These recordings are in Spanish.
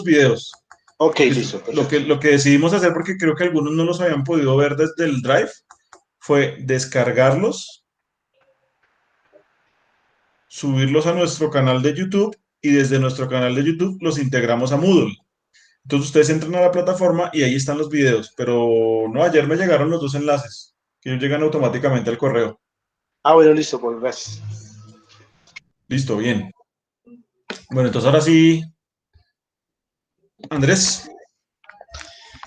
videos. Ok, Porque listo. lo que decidimos hacer, porque creo que algunos no los habían podido ver desde el Drive, fue descargarlos, subirlos a nuestro canal de YouTube y desde nuestro canal de YouTube los integramos a Moodle. Entonces ustedes entran a la plataforma y ahí están los videos, pero no, ayer me llegaron los dos enlaces, que ellos llegan automáticamente al correo. Ah, bueno, listo, pues gracias. Listo, bien. Bueno, entonces ahora sí, Andrés,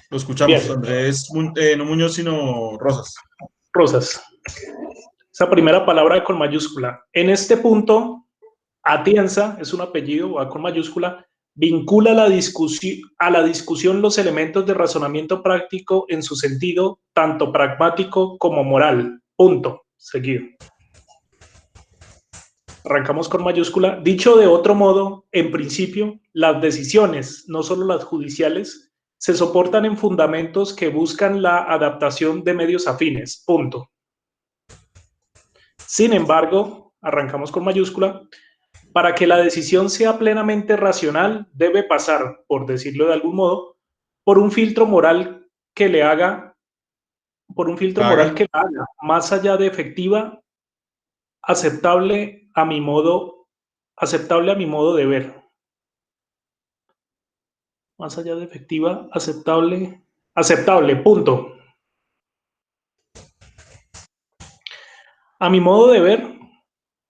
lo escuchamos. Bien, Andrés, no Muñoz, sino Rosas. Rosas. Esa primera palabra con mayúscula. En este punto, Atienza, es un apellido, va con mayúscula, vincula a la discusión los elementos de razonamiento práctico en su sentido tanto pragmático como moral. Punto. Seguido. Arrancamos con mayúscula. Dicho de otro modo, en principio, las decisiones, no solo las judiciales, se soportan en fundamentos que buscan la adaptación de medios afines. Punto. Sin embargo, arrancamos con mayúscula, para que la decisión sea plenamente racional, debe pasar, por decirlo de algún modo, por un filtro moral que le haga, más allá de efectiva, aceptable a mi modo de ver. Más allá de efectiva, aceptable, punto. A mi modo de ver,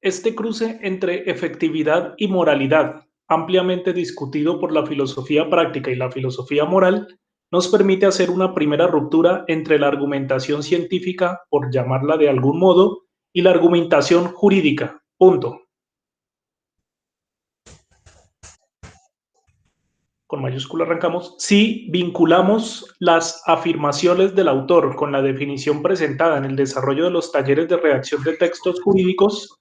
este cruce entre efectividad y moralidad, ampliamente discutido por la filosofía práctica y la filosofía moral, nos permite hacer una primera ruptura entre la argumentación científica, por llamarla de algún modo, y la argumentación jurídica. Punto. Con mayúscula arrancamos. Si vinculamos las afirmaciones del autor con la definición presentada en el desarrollo de los talleres de redacción de textos jurídicos,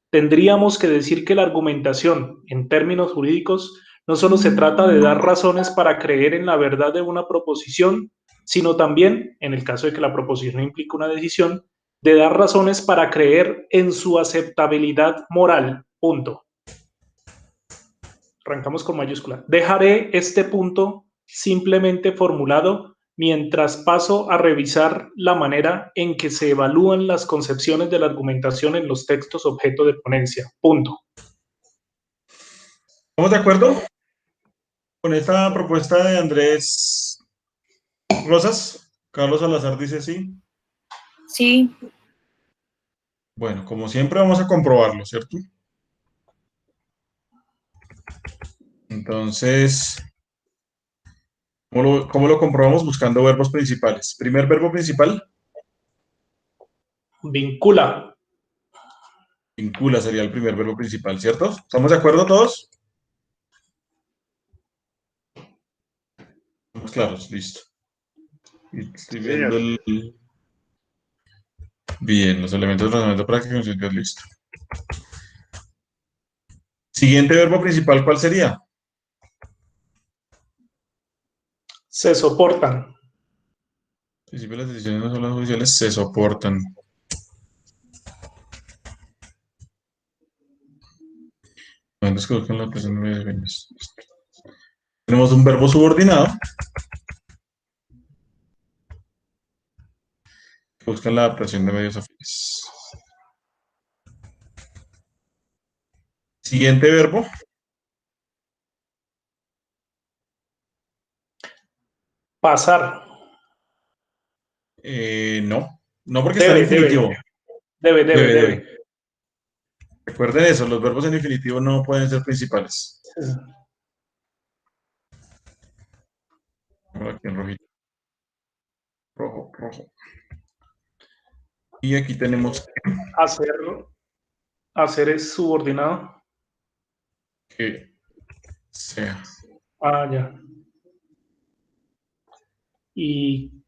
tendríamos que decir que la argumentación, en términos jurídicos, no solo se trata de dar razones para creer en la verdad de una proposición, sino también, en el caso de que la proposición implique una decisión, de dar razones para creer en su aceptabilidad moral. Punto. Arrancamos con mayúscula. Dejaré este punto simplemente formulado mientras paso a revisar la manera en que se evalúan las concepciones de la argumentación en los textos objeto de ponencia. Punto. ¿Estamos de acuerdo con esta propuesta de Andrés Rosas? Carlos Salazar dice sí. Sí. Bueno, como siempre vamos a comprobarlo, ¿cierto? Entonces, cómo lo comprobamos? Buscando verbos principales. Primer verbo principal. Vincula. Vincula sería el primer verbo principal, ¿cierto? ¿Estamos de acuerdo todos? Estamos claros, listo. Y estoy viendo Bien, los elementos de razonamiento práctico en sentido listo. Siguiente verbo principal, ¿cuál sería? Se soportan. En principio las decisiones no son las judiciales, se soportan. Momentos que buscan la presión de medios afines. Tenemos un verbo subordinado que busca la adaptación de medios afines. Siguiente verbo. Pasar. No porque está en infinitivo. Debe. Recuerden eso, los verbos en infinitivo no pueden ser principales. Aquí en rojito. Rojo. Y aquí tenemos Hacer es subordinado. que sea. Ah, ya. Sin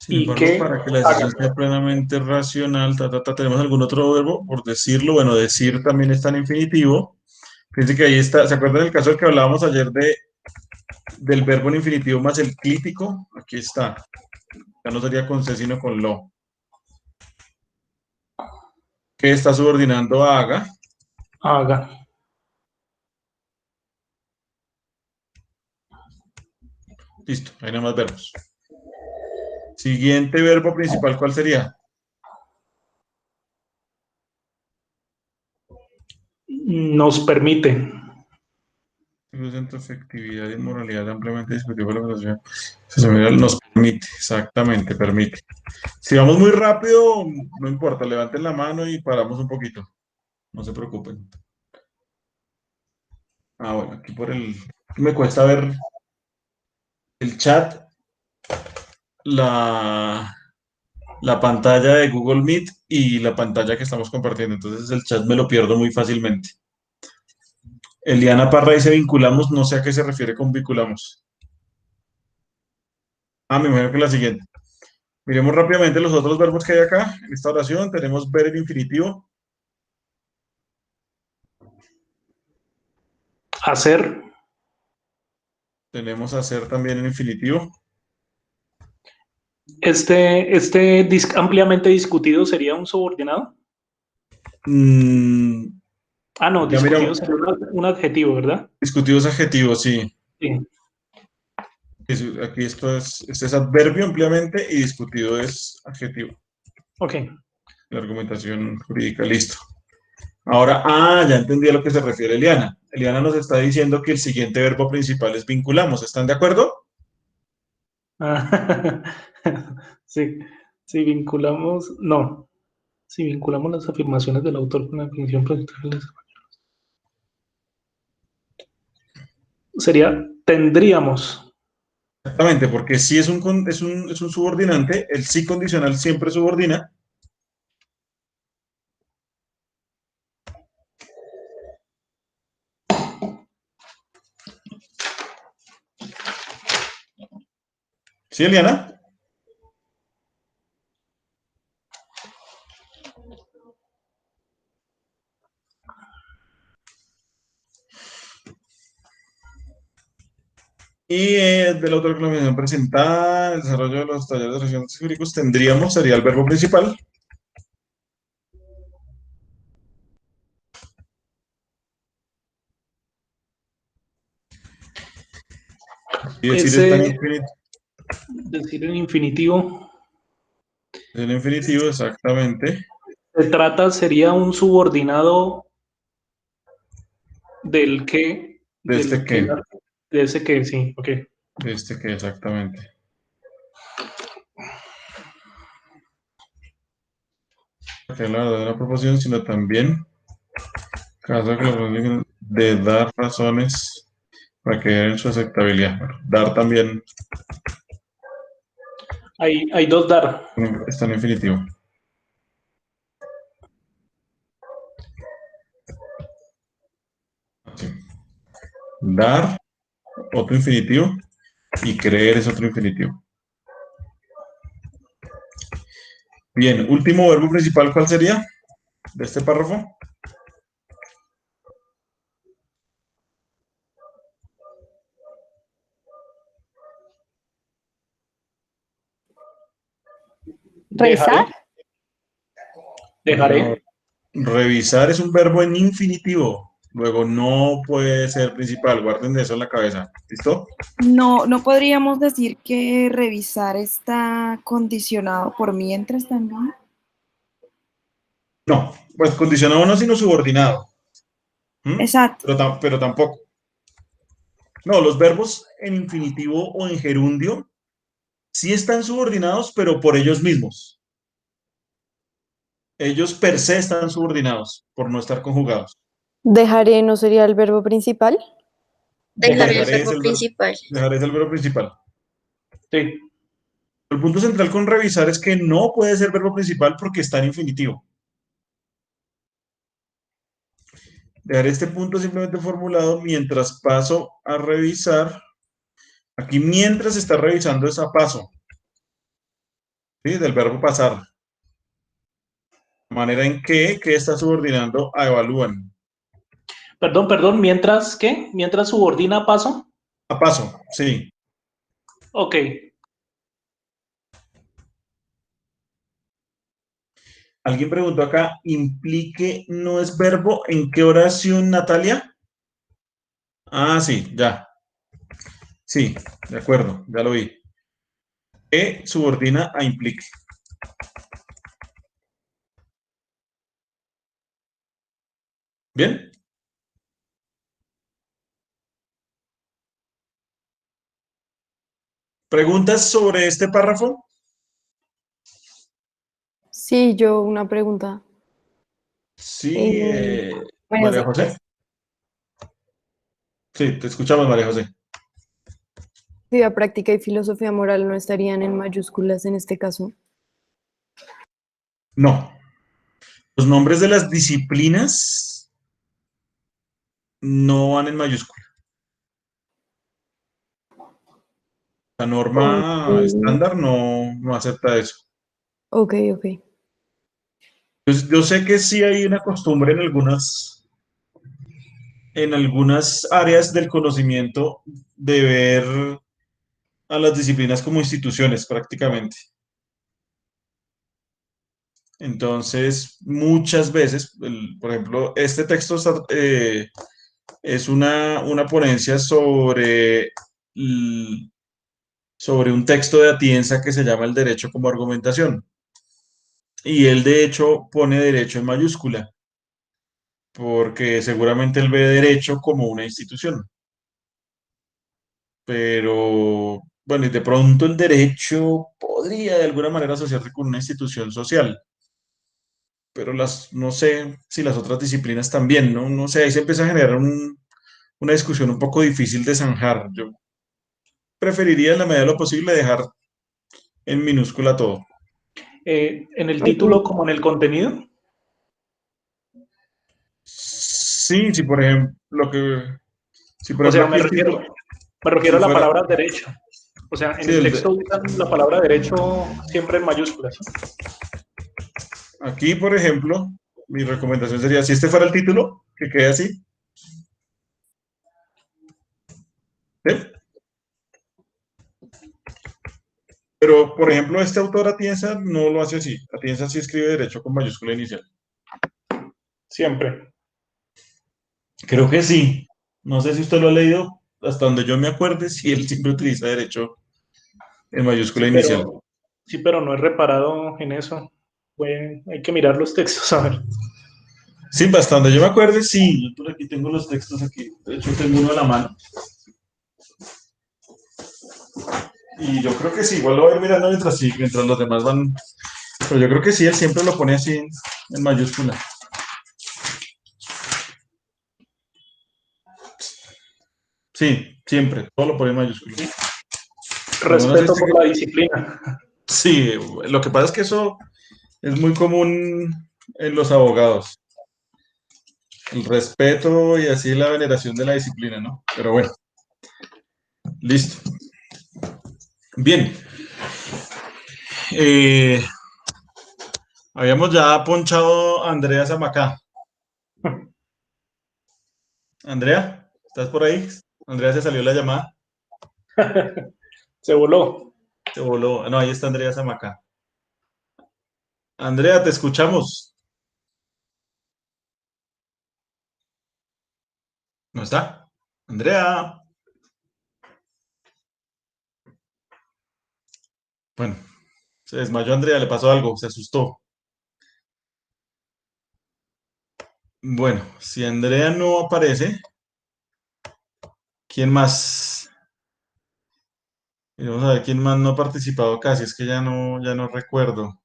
embargo, para que la decisión sea plenamente racional, tenemos algún otro verbo, por decirlo. Bueno, decir también está en infinitivo. Fíjense que ahí está. ¿Se acuerdan del caso del que hablábamos ayer del verbo en infinitivo más el clítico? Aquí está. Ya no sería con C, sino con lo. Que está subordinando a haga. Haga. Listo, hay nada más verbos. Siguiente verbo principal, ¿cuál sería? Nos permite. Centro, efectividad y moralidad ampliamente discutido por la organización. Nos permite, exactamente, permite. Si vamos muy rápido, no importa, levanten la mano y paramos un poquito. No se preocupen. Ah, bueno, aquí por el... Me cuesta ver el chat, la pantalla de Google Meet y la pantalla que estamos compartiendo. Entonces el chat me lo pierdo muy fácilmente. Eliana Parra dice vinculamos, no sé a qué se refiere con vinculamos. Ah, me imagino que la siguiente. Miremos rápidamente los otros verbos que hay acá. En esta oración tenemos ver el infinitivo. Hacer. Tenemos hacer también en infinitivo. Ampliamente discutido sería un subordinado. No, Ya discutido miramos. sería un adjetivo, ¿verdad? Discutidos adjetivos, sí. Sí. Aquí este es adverbio ampliamente y discutido es adjetivo. Ok. La argumentación jurídica, listo. Ahora, ya entendí a lo que se refiere Eliana. Eliana nos está diciendo que el siguiente verbo principal es vinculamos. ¿Están de acuerdo? Sí, si vinculamos, no, si vinculamos las afirmaciones del autor con la definición presentada, sería tendríamos. Exactamente, porque si es un subordinante, el sí condicional siempre subordina. ¿Sí, Eliana? Y de la autorreclamación presentada, el desarrollo de los talleres de relaciones jurídicos, sería el verbo principal. Y decir está en Decir en infinitivo. en infinitivo, exactamente. Sería un subordinado del que, De este que. de ese que, sí, ok. De este que, exactamente. Que la verdad de la proposición, sino también caso de dar razones para que den su aceptabilidad. Bueno, dar también Hay dos dar. está en infinitivo. Así. Dar, otro infinitivo, y creer es otro infinitivo. Bien, último verbo principal, ¿cuál sería de este párrafo? ¿Revisar? Dejaré. Revisar es un verbo en infinitivo. Luego no puede ser principal. Guarden de eso en la cabeza. ¿Listo? No podríamos decir que revisar está condicionado por mientras también. No, pues condicionado no, sino subordinado. Exacto. Pero tampoco. No, los verbos en infinitivo o en gerundio sí están subordinados, pero por ellos mismos. Ellos per se están subordinados por no estar conjugados. Dejaré no sería el verbo principal. Dejaré el verbo principal. Dejaré es el verbo principal. Sí. El punto central con revisar es que no puede ser verbo principal porque está en infinitivo. Dejar este punto simplemente formulado mientras paso a revisar. Aquí mientras está revisando es a paso. ¿Sí? Del verbo pasar. De manera en que está subordinando a evalúan. Perdón, ¿mientras qué? ¿Mientras subordina paso? A paso, sí. Ok. Alguien preguntó acá, ¿implique no es verbo? ¿En qué oración, Natalia? Ah, sí, ya. Sí, de acuerdo, ya lo vi. E subordina a implique. ¿Bien? ¿Preguntas sobre este párrafo? Sí, yo una pregunta. Sí, María María José. José. Sí, te escuchamos, María José. Filosofía práctica y filosofía moral no estarían en mayúsculas en este caso. No. Los nombres de las disciplinas no van en mayúscula. La norma Ok, estándar no acepta eso. ok. Pues yo sé que sí hay una costumbre en algunas áreas del conocimiento de ver a las disciplinas como instituciones prácticamente. Entonces, muchas veces, por ejemplo, este texto es una ponencia sobre un texto de Atienza que se llama El derecho como argumentación. Y él, de hecho, pone derecho en mayúscula, porque seguramente él ve derecho como una institución. Pero, bueno, y de pronto el derecho podría de alguna manera asociarse con una institución social, pero no sé si las otras disciplinas también, ¿no? No sé, ahí se empieza a generar una discusión un poco difícil de zanjar. Yo preferiría en la medida de lo posible dejar en minúscula todo. En el título Ok. como en el contenido. Sí, si por ejemplo, si por O ejemplo sea, aquí el título, me refiero si a la fuera, palabra derecho. O sea, en sí, el texto usan la palabra derecho siempre en mayúsculas. aquí por ejemplo, mi recomendación sería, si este fuera el título, que quede así, ¿sí? Pero, por ejemplo, este autor Atienza no lo hace así. Atienza sí escribe derecho con mayúscula inicial. Siempre. Creo que sí. No sé si usted lo ha leído, hasta donde yo me acuerde, si él siempre utiliza derecho en mayúscula Sí, inicial. pero no he reparado en eso. Hay que mirar los textos, a ver. Sí, hasta donde yo me acuerde, sí. Yo por aquí tengo los textos aquí. De hecho, tengo uno a la mano. Y yo creo que sí, igual lo voy a ir mirando mientras los demás van. Pero yo creo que sí, él siempre lo pone así en mayúscula. Sí, siempre, todo lo pone en mayúscula. Bueno, no sé Respeto por la disciplina. sí, lo que pasa es que eso es muy común en los abogados. El respeto y así la veneración de la disciplina, ¿no? Pero bueno, listo. Bien. Eh, habíamos ya ponchado a Andrea Zamacá. Andrea, ¿estás por ahí? Andrea, se salió la llamada. Se voló. Se voló. No, ahí está Andrea Zamacá. Andrea, te escuchamos. ¿No está? Andrea. Bueno, se desmayó Andrea, le pasó algo, se asustó. Bueno, si Andrea no aparece, ¿quién más? Vamos a ver quién más no ha participado casi, es que ya no recuerdo.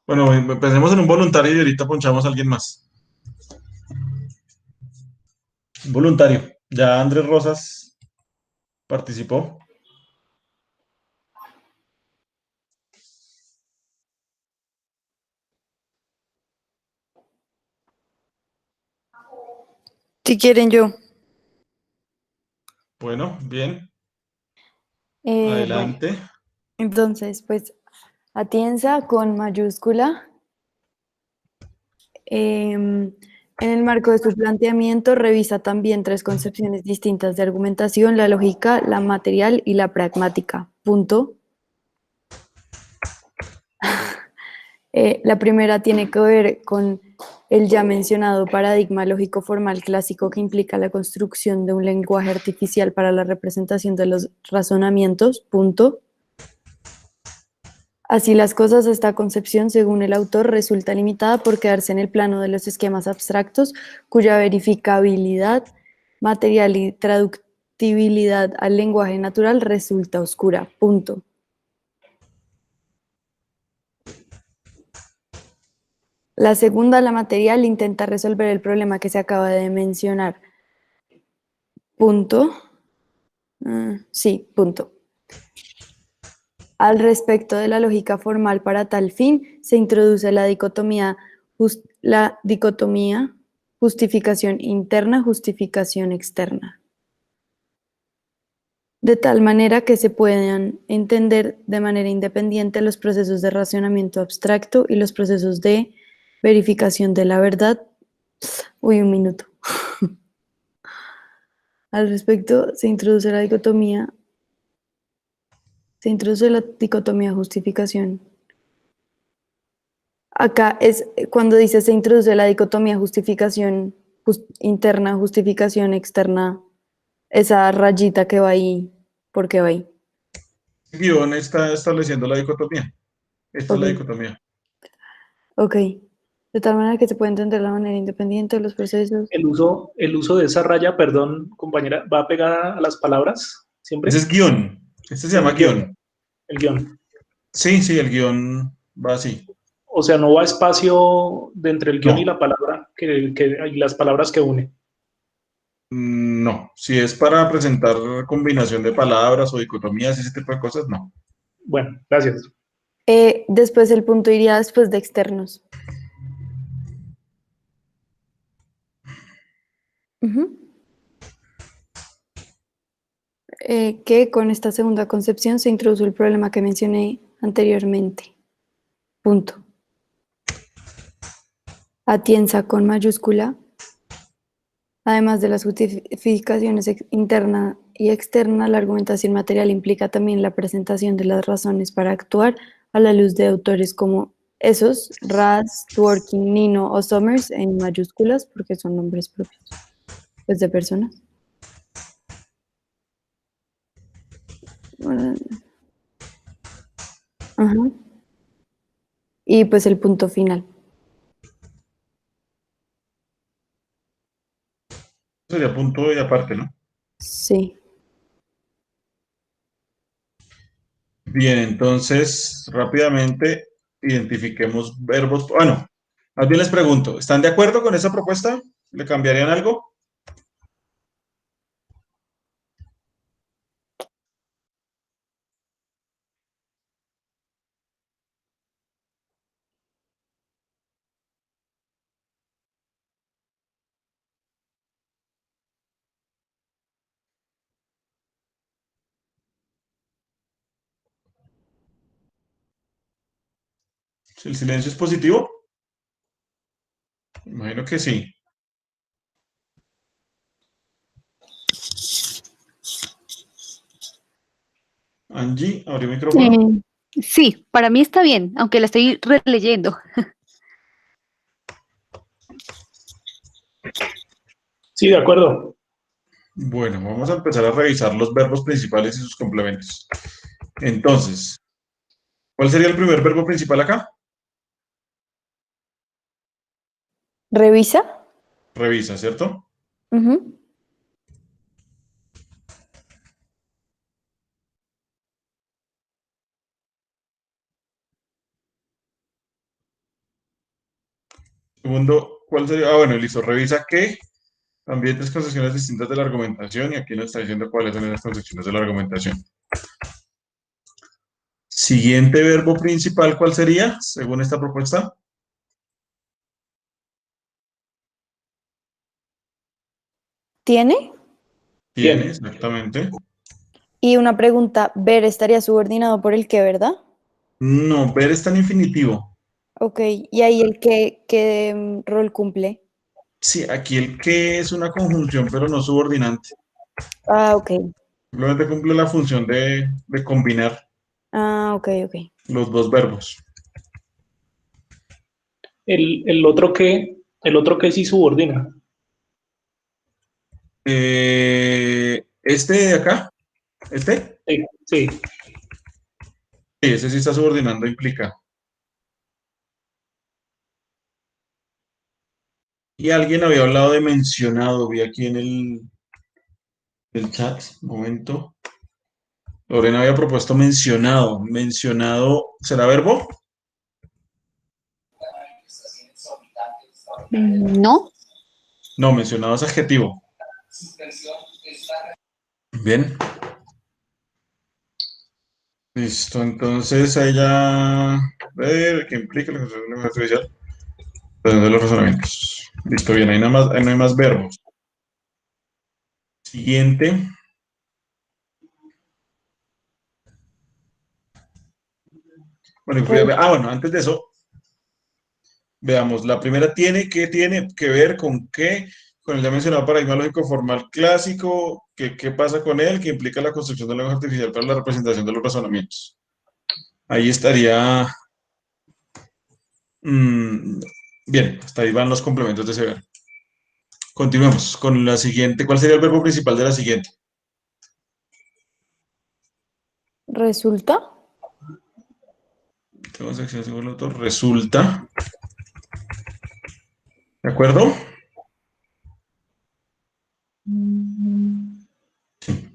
Bueno, pensemos en un voluntario y ahorita ponchamos a alguien más. Un voluntario. Ya Andrés Rosas participó. Si quieren yo. Bueno, bien. Bueno, Adelante. entonces, pues, Atienza con mayúscula. En el marco de su planteamiento, revisa también tres concepciones distintas de argumentación: la lógica, la material y la pragmática. Punto. La primera tiene que ver con el ya mencionado paradigma lógico-formal clásico que implica la construcción de un lenguaje artificial para la representación de los razonamientos, punto. Así las cosas, esta concepción, según el autor, resulta limitada por quedarse en el plano de los esquemas abstractos, cuya verificabilidad material y traductibilidad al lenguaje natural resulta oscura, punto. La segunda, la material, intenta resolver el problema que se acaba de mencionar. Punto. Sí, punto. Al respecto de la lógica formal para tal fin, se introduce la dicotomía justificación interna, justificación externa. De tal manera que se puedan entender de manera independiente los procesos de racionamiento abstracto y los procesos de verificación de la verdad. Uy, un minuto. Al respecto, se introduce la dicotomía justificación. Acá es cuando dice se introduce la dicotomía justificación interna, justificación externa, esa rayita que va ahí, ¿por qué va ahí? El guión está estableciendo la dicotomía. Esta es la Ok. dicotomía. Ok. De tal manera que se puede entender de manera independiente de los procesos. El uso de esa raya, perdón, compañera, va pegada a las palabras, siempre. Ese es guión. Este se llama guión. El guión. Sí, el guión va así. O sea, no va espacio de entre el guión No. y la palabra, y las palabras que une. No, si es para presentar combinación de palabras o dicotomías, ese tipo de cosas, no. Bueno, gracias. Después el punto iría después de externos. Que con esta segunda concepción se introduce el problema que mencioné anteriormente. Punto. Atienza con mayúscula. Además de las justificaciones interna y externa, la argumentación material implica también la presentación de las razones para actuar a la luz de autores como esos, Raz, Dworkin, Nino o Summers en mayúsculas, porque son nombres propios, pues de personas. Ajá. Y pues el punto final. Sería punto y aparte, ¿no? Sí. Bien, entonces rápidamente identifiquemos verbos. Bueno, más bien les pregunto, ¿están de acuerdo con esa propuesta? ¿Le cambiarían algo? ¿El silencio es positivo? Imagino que sí. Angie, abrió micrófono. Sí, para mí está bien, aunque la estoy releyendo. Sí, de acuerdo. Bueno, vamos a empezar a revisar los verbos principales y sus complementos. Entonces, ¿cuál sería el primer verbo principal acá? ¿Revisa? Revisa, ¿cierto? Segundo, ¿cuál sería? Ah, bueno, listo. Revisa qué. También tres concepciones distintas de la argumentación y aquí nos está diciendo cuáles son las concepciones de la argumentación. Siguiente verbo principal, ¿cuál sería, según esta propuesta? ¿Tiene? Tiene, exactamente. Y una pregunta, ver estaría subordinado por el que, ¿verdad? No, ver está en infinitivo. Ok, y ahí el ¿qué rol cumple? Sí, aquí el que es una conjunción, pero no subordinante. Ah, ok. Simplemente cumple la función de combinar Ah, ok. los dos verbos. El otro que El otro que sí subordina. Este de acá, este, Sí, sí. sí, ese sí está subordinando, implica. Y alguien había hablado de mencionado, vi aquí en el chat, un momento. Lorena había propuesto mencionado. ¿Mencionado será verbo? No. No, mencionado es adjetivo. Bien. Listo, entonces ella... A ver, ¿qué implica la construcción de lenguaje artificial? De los razonamientos. Listo, bien, ahí, nada más, ahí no hay más verbos. Siguiente. Bueno, bueno, antes de eso, veamos. La primera tiene que ver con qué, con el ya mencionado paradigma lógico formal clásico, qué pasa con él, que implica la construcción del lenguaje artificial para la representación de los razonamientos. Ahí estaría... bien, hasta ahí van los complementos de ese verbo. Continuemos con la siguiente. ¿Cuál sería el verbo principal de la siguiente? ¿Resulta? Tengo sección según el autor. Resulta. ¿De acuerdo?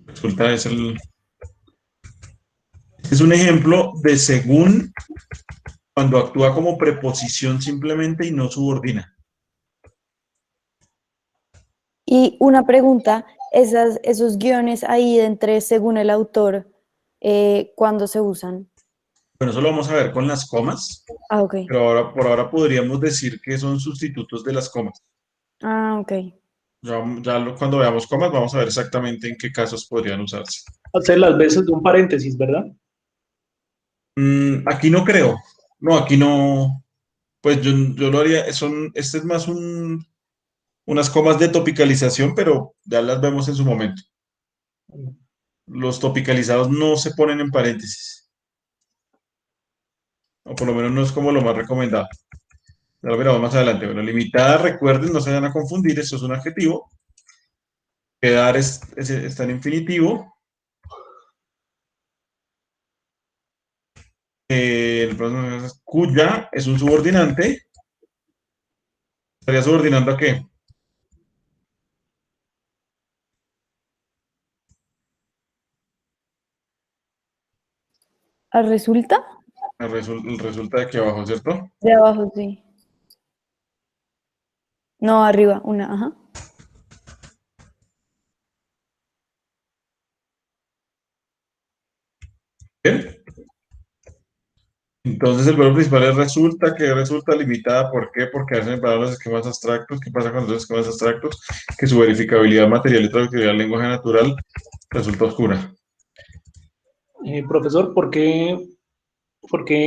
Resulta es un ejemplo de según cuando actúa como preposición simplemente y no subordina. Y una pregunta, esos guiones ahí de entre según el autor, ¿cuándo se usan? Bueno, eso lo vamos a ver con las comas, Ah, ok. pero ahora, por ahora podríamos decir que son sustitutos de las comas. Ah, ok. Cuando veamos comas vamos a ver exactamente en qué casos podrían usarse. Hacer las veces de un paréntesis, ¿verdad? Aquí no creo. No, aquí no. Pues yo lo haría. Este es más unas comas de topicalización, pero ya las vemos en su momento. Los topicalizados no se ponen en paréntesis. O por lo menos no es como lo más recomendado. Ya lo veremos más adelante. Bueno, limitada, recuerden, no se vayan a confundir, esto es un adjetivo. Quedar está en infinitivo. El próximo es cuya es un subordinante. ¿Estaría subordinando a qué? ¿Resulta? Resulta de aquí abajo, ¿cierto? De abajo, sí. No, arriba, una, ajá. Bien. Entonces el verbo principal es resulta, que resulta limitada. ¿Por qué? Porque hacen para los esquemas abstractos. ¿Qué pasa con los esquemas abstractos? Que su verificabilidad material y traductibilidad al lenguaje natural resulta oscura. Profesor, por qué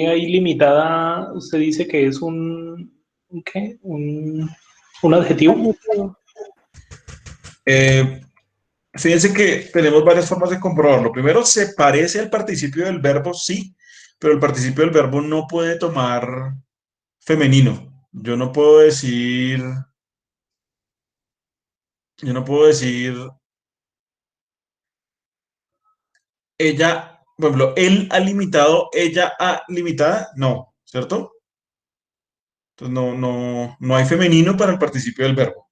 ahí limitada usted dice que es ¿qué? Un adjetivo? Adjetivo. Fíjense que tenemos varias formas de comprobarlo. Primero, se parece al participio del verbo, sí, pero el participio del verbo no puede tomar femenino. Yo no puedo decir ella, por ejemplo, él ha limitado, ella ha limitada, no, ¿cierto? Entonces no hay femenino para el participio del verbo.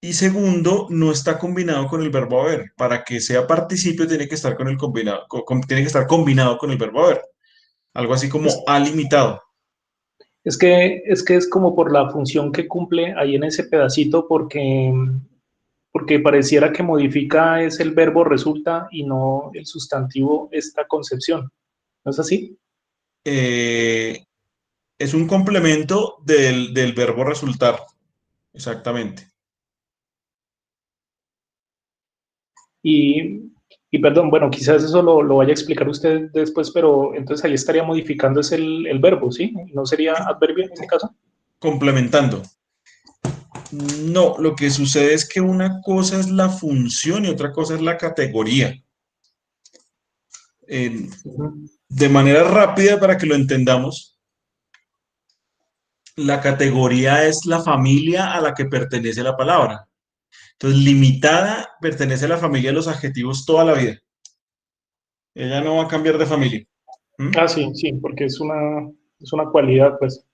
Y segundo, no está combinado con el verbo haber. Para que sea participio tiene que estar tiene que estar combinado con el verbo haber. Algo así como ha limitado. Es como por la función que cumple ahí en ese pedacito, porque pareciera que modifica es el verbo resulta y no el sustantivo esta concepción. ¿No es así? Eh, es un complemento del verbo resultar. Exactamente. Y, y perdón, bueno, quizás eso lo vaya a explicar usted después, pero entonces ahí estaría modificando es el verbo, ¿sí? ¿No sería adverbio en este caso? Complementando. No, lo que sucede es que una cosa es la función y otra cosa es la categoría. De manera rápida para que lo entendamos, la categoría es la familia a la que pertenece la palabra. Entonces, limitada pertenece a la familia de los adjetivos toda la vida. Ella no va a cambiar de familia. Ah, sí, sí, porque es una cualidad, pues.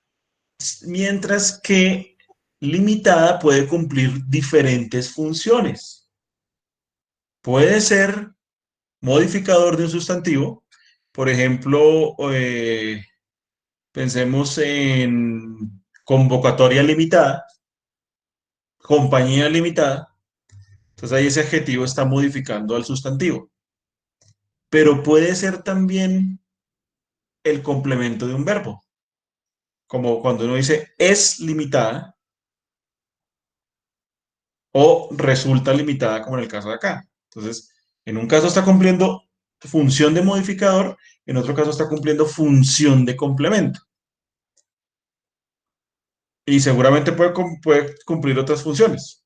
Mientras que limitada puede cumplir diferentes funciones. Puede ser modificador de un sustantivo. Por ejemplo, pensemos en convocatoria limitada, compañía limitada. Entonces ahí ese adjetivo está modificando al sustantivo. Pero puede ser también el complemento de un verbo. Como cuando uno dice es limitada o resulta limitada, como en el caso de acá. Entonces, en un caso está cumpliendo función de modificador, en otro caso está cumpliendo función de complemento. Y seguramente puede cumplir otras funciones.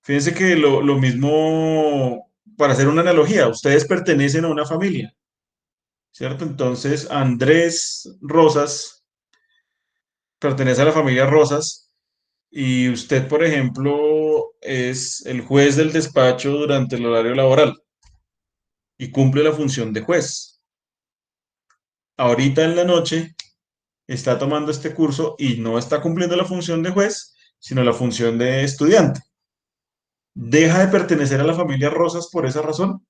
Fíjense que lo mismo, para hacer una analogía, ustedes pertenecen a una familia, ¿cierto? Entonces, Andrés Rosas pertenece a la familia Rosas y usted, por ejemplo, es el juez del despacho durante el horario laboral y cumple la función de juez. Ahorita en la noche está tomando este curso y no está cumpliendo la función de juez, sino la función de estudiante. ¿Deja de pertenecer a la familia Rosas por esa razón?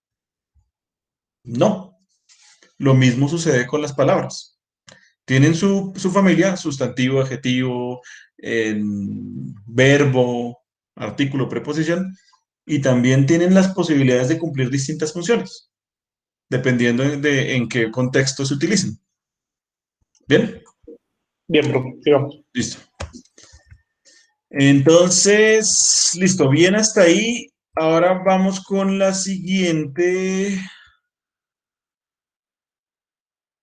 No. Lo mismo sucede con las palabras. Tienen su familia, sustantivo, adjetivo, verbo, artículo, preposición, y también tienen las posibilidades de cumplir distintas funciones, dependiendo de en qué contexto se utilicen. ¿Bien? Bien, bro, digamos. Listo. Entonces, listo, bien hasta ahí. Ahora vamos con la siguiente.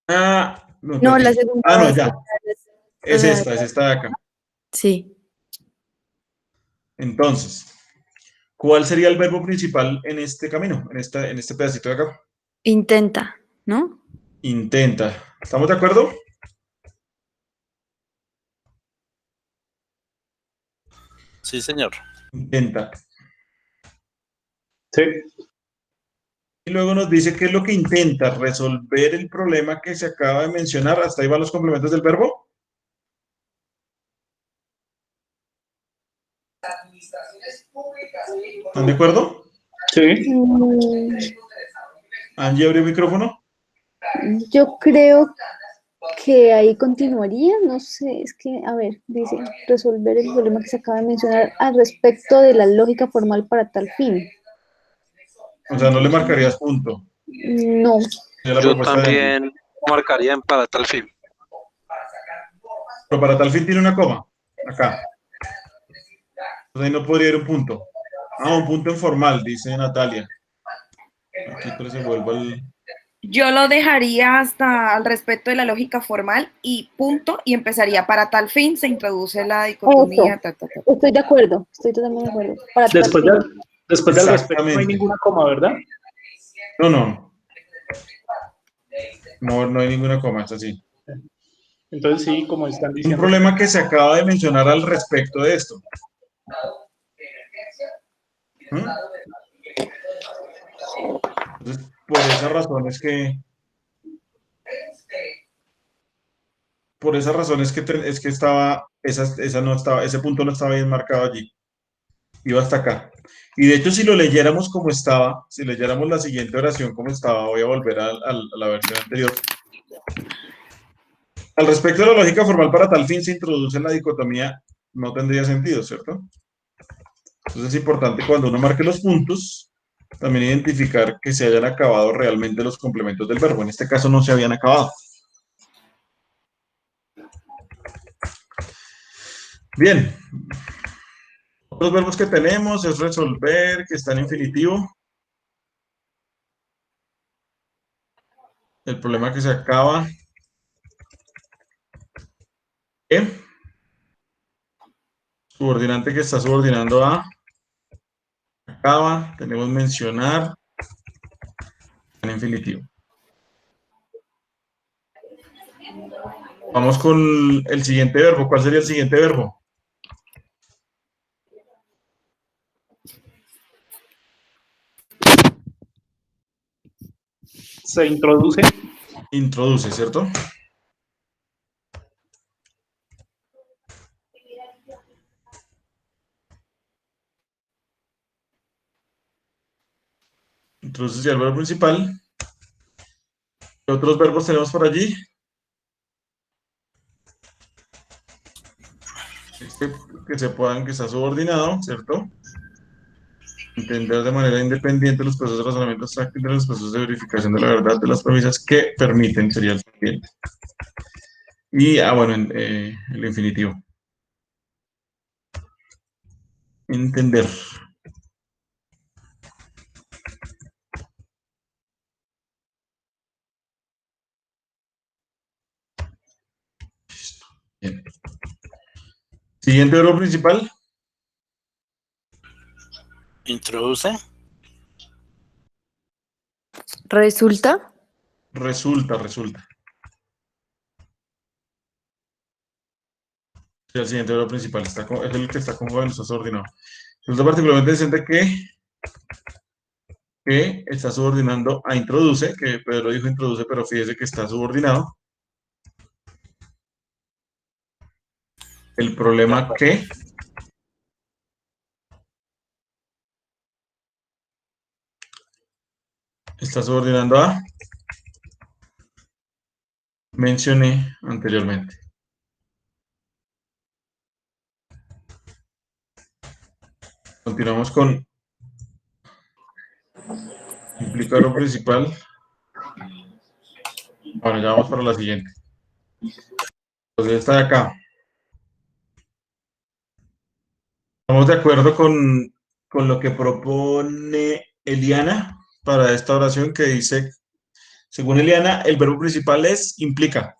No, la segunda no, vez. ya. Es esta de acá. Sí. Entonces, ¿cuál sería el verbo principal en este camino, en este pedacito de acá? Intenta, ¿no? Intenta. ¿Estamos de acuerdo? Sí, señor. Intenta. Sí. Y luego nos dice qué es lo que intenta, resolver el problema que se acaba de mencionar. Hasta ahí van los complementos del verbo. ¿Están de acuerdo? Sí. Angie, abrió el micrófono. Yo creo que ahí continuaría, no sé, es que, a ver, dice, resolver el problema que se acaba de mencionar al respecto de la lógica formal para tal fin. O sea, no le marcarías punto. No. Ya la Yo propuesta de Angie. también marcaría en para tal fin. Pero para tal fin tiene una coma. Acá. Entonces ahí no podría ir un punto. Un punto informal, dice Natalia. Aquí pero se vuelve al... Yo lo dejaría hasta al respecto de la lógica formal y punto, y empezaría para tal fin, se introduce la dicotomía. Estoy de acuerdo, estoy totalmente de acuerdo. Después del respecto no hay ninguna coma, ¿verdad? No hay ninguna coma, es así. Entonces sí, como están diciendo. Un problema que se acaba de mencionar al respecto de esto. Entonces, por esa razón es que estaba, esa no estaba, ese punto no estaba bien marcado allí. Iba hasta acá. Y de hecho, si lo leyéramos como estaba, si leyéramos la siguiente oración como estaba, voy a volver a la versión anterior. Al respecto de la lógica formal, para tal fin se introduce la dicotomía, no tendría sentido, ¿cierto? Entonces es importante cuando uno marque los puntos, también identificar que se hayan acabado realmente los complementos del verbo. En este caso no se habían acabado. Bien. Otros verbos que tenemos es resolver, que está en infinitivo. El problema que se acaba. Subordinante que está subordinando a. Acaba. Tenemos mencionar. En infinitivo. Vamos con el siguiente verbo. ¿Cuál sería el siguiente verbo? Se introduce. Introduce, ¿cierto? Introduce ya el verbo principal. ¿Qué otros verbos tenemos por allí? Que se puedan, que está subordinado, ¿cierto? Entender de manera independiente los procesos de razonamiento abstracto y los procesos de verificación de la verdad de las premisas que permiten, sería el siguiente. Y, bueno, el infinitivo. Entender. Bien. Siguiente verbo principal. Introduce. ¿Resulta? Resulta. Sí, el siguiente verbo principal es el que está conjugado, está subordinado. Resulta particularmente decente que está subordinando a introduce, que Pedro dijo introduce, pero fíjese que está subordinado. El problema que está subordinando a mencioné anteriormente. Continuamos con implica lo principal. Bueno, ya vamos para la siguiente. Entonces esta de acá. Estamos de acuerdo con lo que propone Eliana para esta oración que dice, según Eliana, el verbo principal es implica.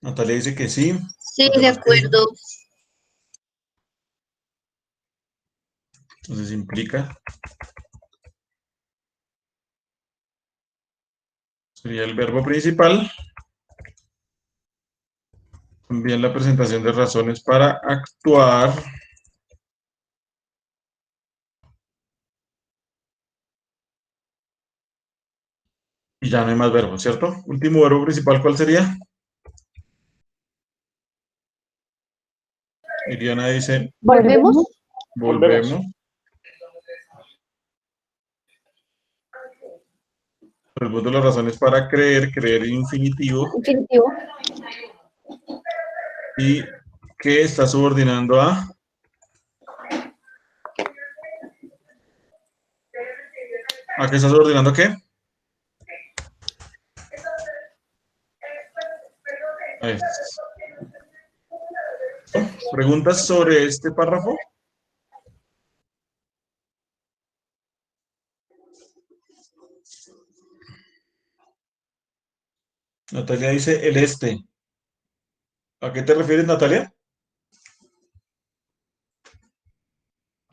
Natalia dice que sí. Sí, de acuerdo. Entonces implica. Sería el verbo principal. También la presentación de razones para actuar. Y ya no hay más verbos, ¿cierto? Último verbo principal, ¿cuál sería? Iriana dice... ¿Volvemos? Volvemos. Por el punto de las razones para creer infinitivo. Infinitivo. Y que está subordinando a... ¿A qué está subordinando qué? Ahí está. ¿Preguntas sobre este párrafo? Natalia dice el este. ¿A qué te refieres, Natalia?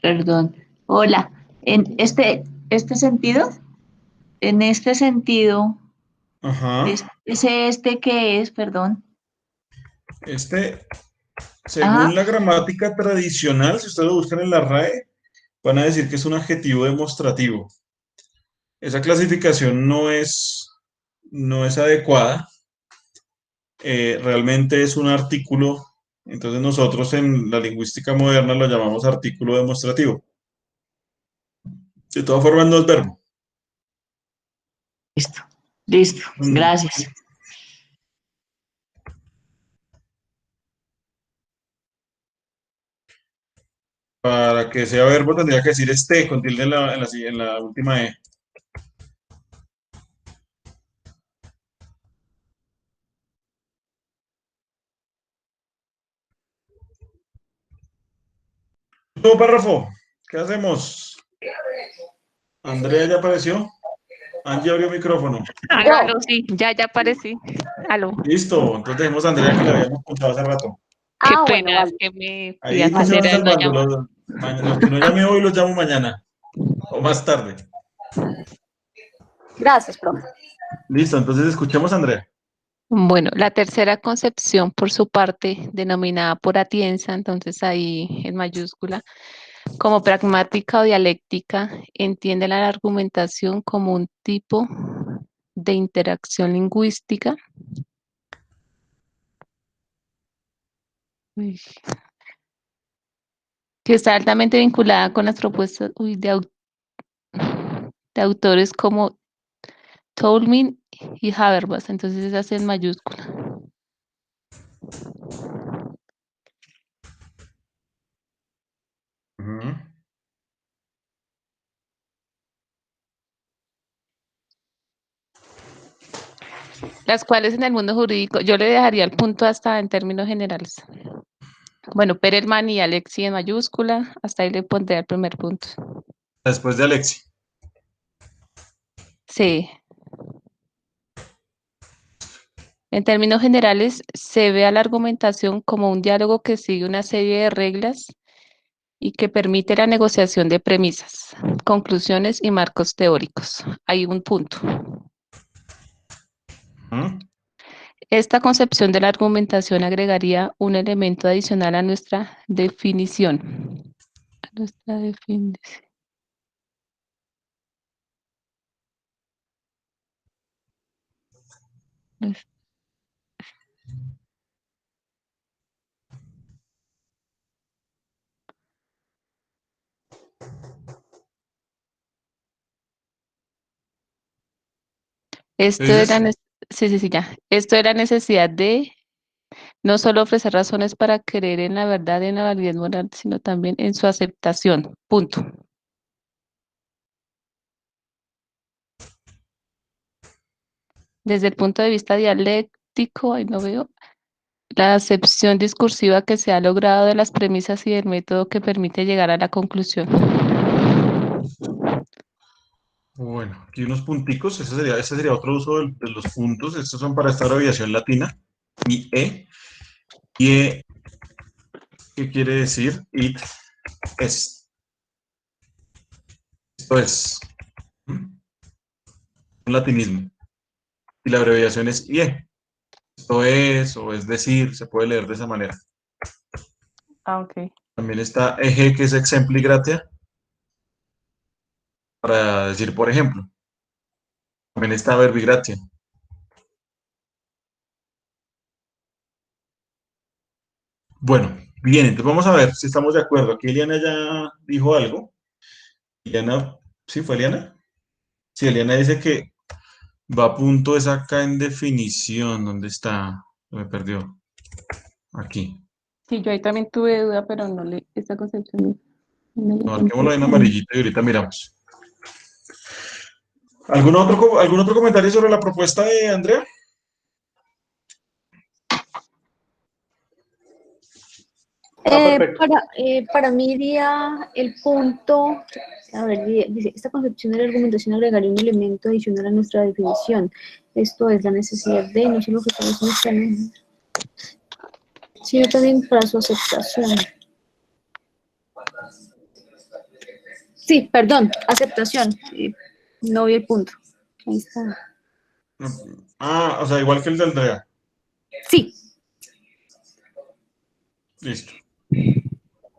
Perdón. Hola. En este sentido, Ajá. ¿Ese qué es? Perdón. Según la gramática tradicional, si ustedes lo buscan en la RAE, van a decir que es un adjetivo demostrativo. Esa clasificación no es adecuada. Realmente es un artículo. Entonces nosotros en la lingüística moderna lo llamamos artículo demostrativo. De todas formas no es verbo. Listo. Gracias. Para que sea verbo tendría que decir esté con tilde en la última E. Último párrafo. ¿Qué hacemos? Andrea ya apareció. Angie abrió micrófono. Aló, sí, ya aparecí. Aló. Listo, entonces dejemos a Andrea que la habíamos contado hace rato. Qué Bueno, pena, vale. que me Ahí no se van salvando. Los que no llame hoy los llamo mañana. O más tarde. Gracias, profe. Listo, entonces escuchemos a Andrea. Bueno, la tercera concepción, por su parte, denominada por Atienza, entonces ahí en mayúscula, como pragmática o dialéctica, entiende la argumentación como un tipo de interacción lingüística. Uy. Que está altamente vinculada con las propuestas de autores como Toulmin y Habermas, entonces es así en mayúscula. Las cuales en el mundo jurídico, yo le dejaría el punto hasta en términos generales. Bueno, Perelman y Alexi en mayúscula, hasta ahí le pondré el primer punto. Después de Alexi. Sí. En términos generales, se ve a la argumentación como un diálogo que sigue una serie de reglas y que permite la negociación de premisas, conclusiones y marcos teóricos. Hay un punto. Esta concepción de la argumentación agregaría un elemento adicional a nuestra definición. Esto era, sí, ya. Esto era necesidad de no solo ofrecer razones para creer en la verdad y en la validez moral, sino también en su aceptación. Punto. Desde el punto de vista dialéctico, ahí no veo, la acepción discursiva que se ha logrado de las premisas y del método que permite llegar a la conclusión. Bueno, aquí unos punticos, ese sería otro uso de los puntos, estos son para esta abreviación latina, IE, IE, ¿qué quiere decir? It es. Esto es un latinismo, y la abreviación es IE. Esto es, o es decir, se puede leer de esa manera. Ah, ok. También está EG, que es exempli gratia, para decir, por ejemplo. También está verbi gratia. Bueno, bien, entonces vamos a ver si estamos de acuerdo. Aquí Eliana ya dijo algo. Eliana, ¿sí fue Eliana? Sí, Eliana dice que va a punto es acá en definición. ¿Dónde está? Me perdió. Aquí. Sí, yo ahí también tuve duda, pero no le, esta concepción. Marquémoslo ahí en amarillito y ahorita miramos. ¿Algún otro comentario sobre la propuesta de Andrea? Para mí iría el punto, a ver, dice, esta concepción de la argumentación agregaría un elemento adicional a nuestra definición. Esto es la necesidad de, no solo que estamos sino también para su aceptación. Sí, perdón, aceptación. No vi el punto. Ahí está. Ah, o sea, igual que el de Andrea. Sí. Listo.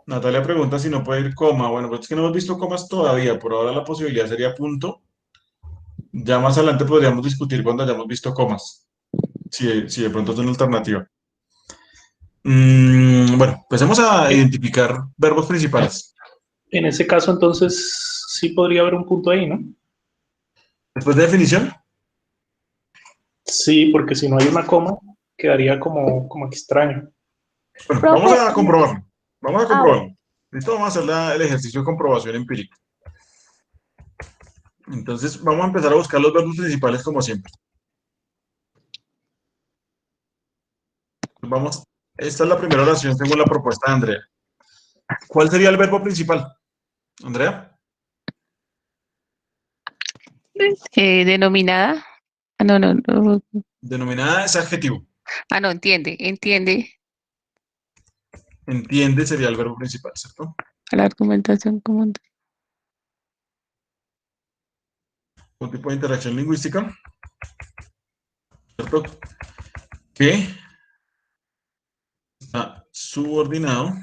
Natalia pregunta si no puede ir coma. Bueno, pues es que no hemos visto comas todavía. Por ahora la posibilidad sería punto. Ya más adelante podríamos discutir cuando hayamos visto comas. Si de pronto es una alternativa. Bueno, empecemos a identificar verbos principales. En ese caso, entonces, sí podría haber un punto ahí, ¿no? Después de definición. Sí, porque si no hay una coma, quedaría como extraño. Bueno, vamos a comprobarlo. Vamos a comprobarlo. Listo, vamos a hacer el ejercicio de comprobación empírica. Entonces, vamos a empezar a buscar los verbos principales como siempre. Vamos, esta es la primera oración según la propuesta de Andrea. ¿Cuál sería el verbo principal? Andrea. Denominada. Ah, no. Denominada es adjetivo. Ah, no, entiende. Entiende sería el verbo principal, ¿cierto? La argumentación común. un tipo de interacción lingüística, ¿cierto? Que está subordinado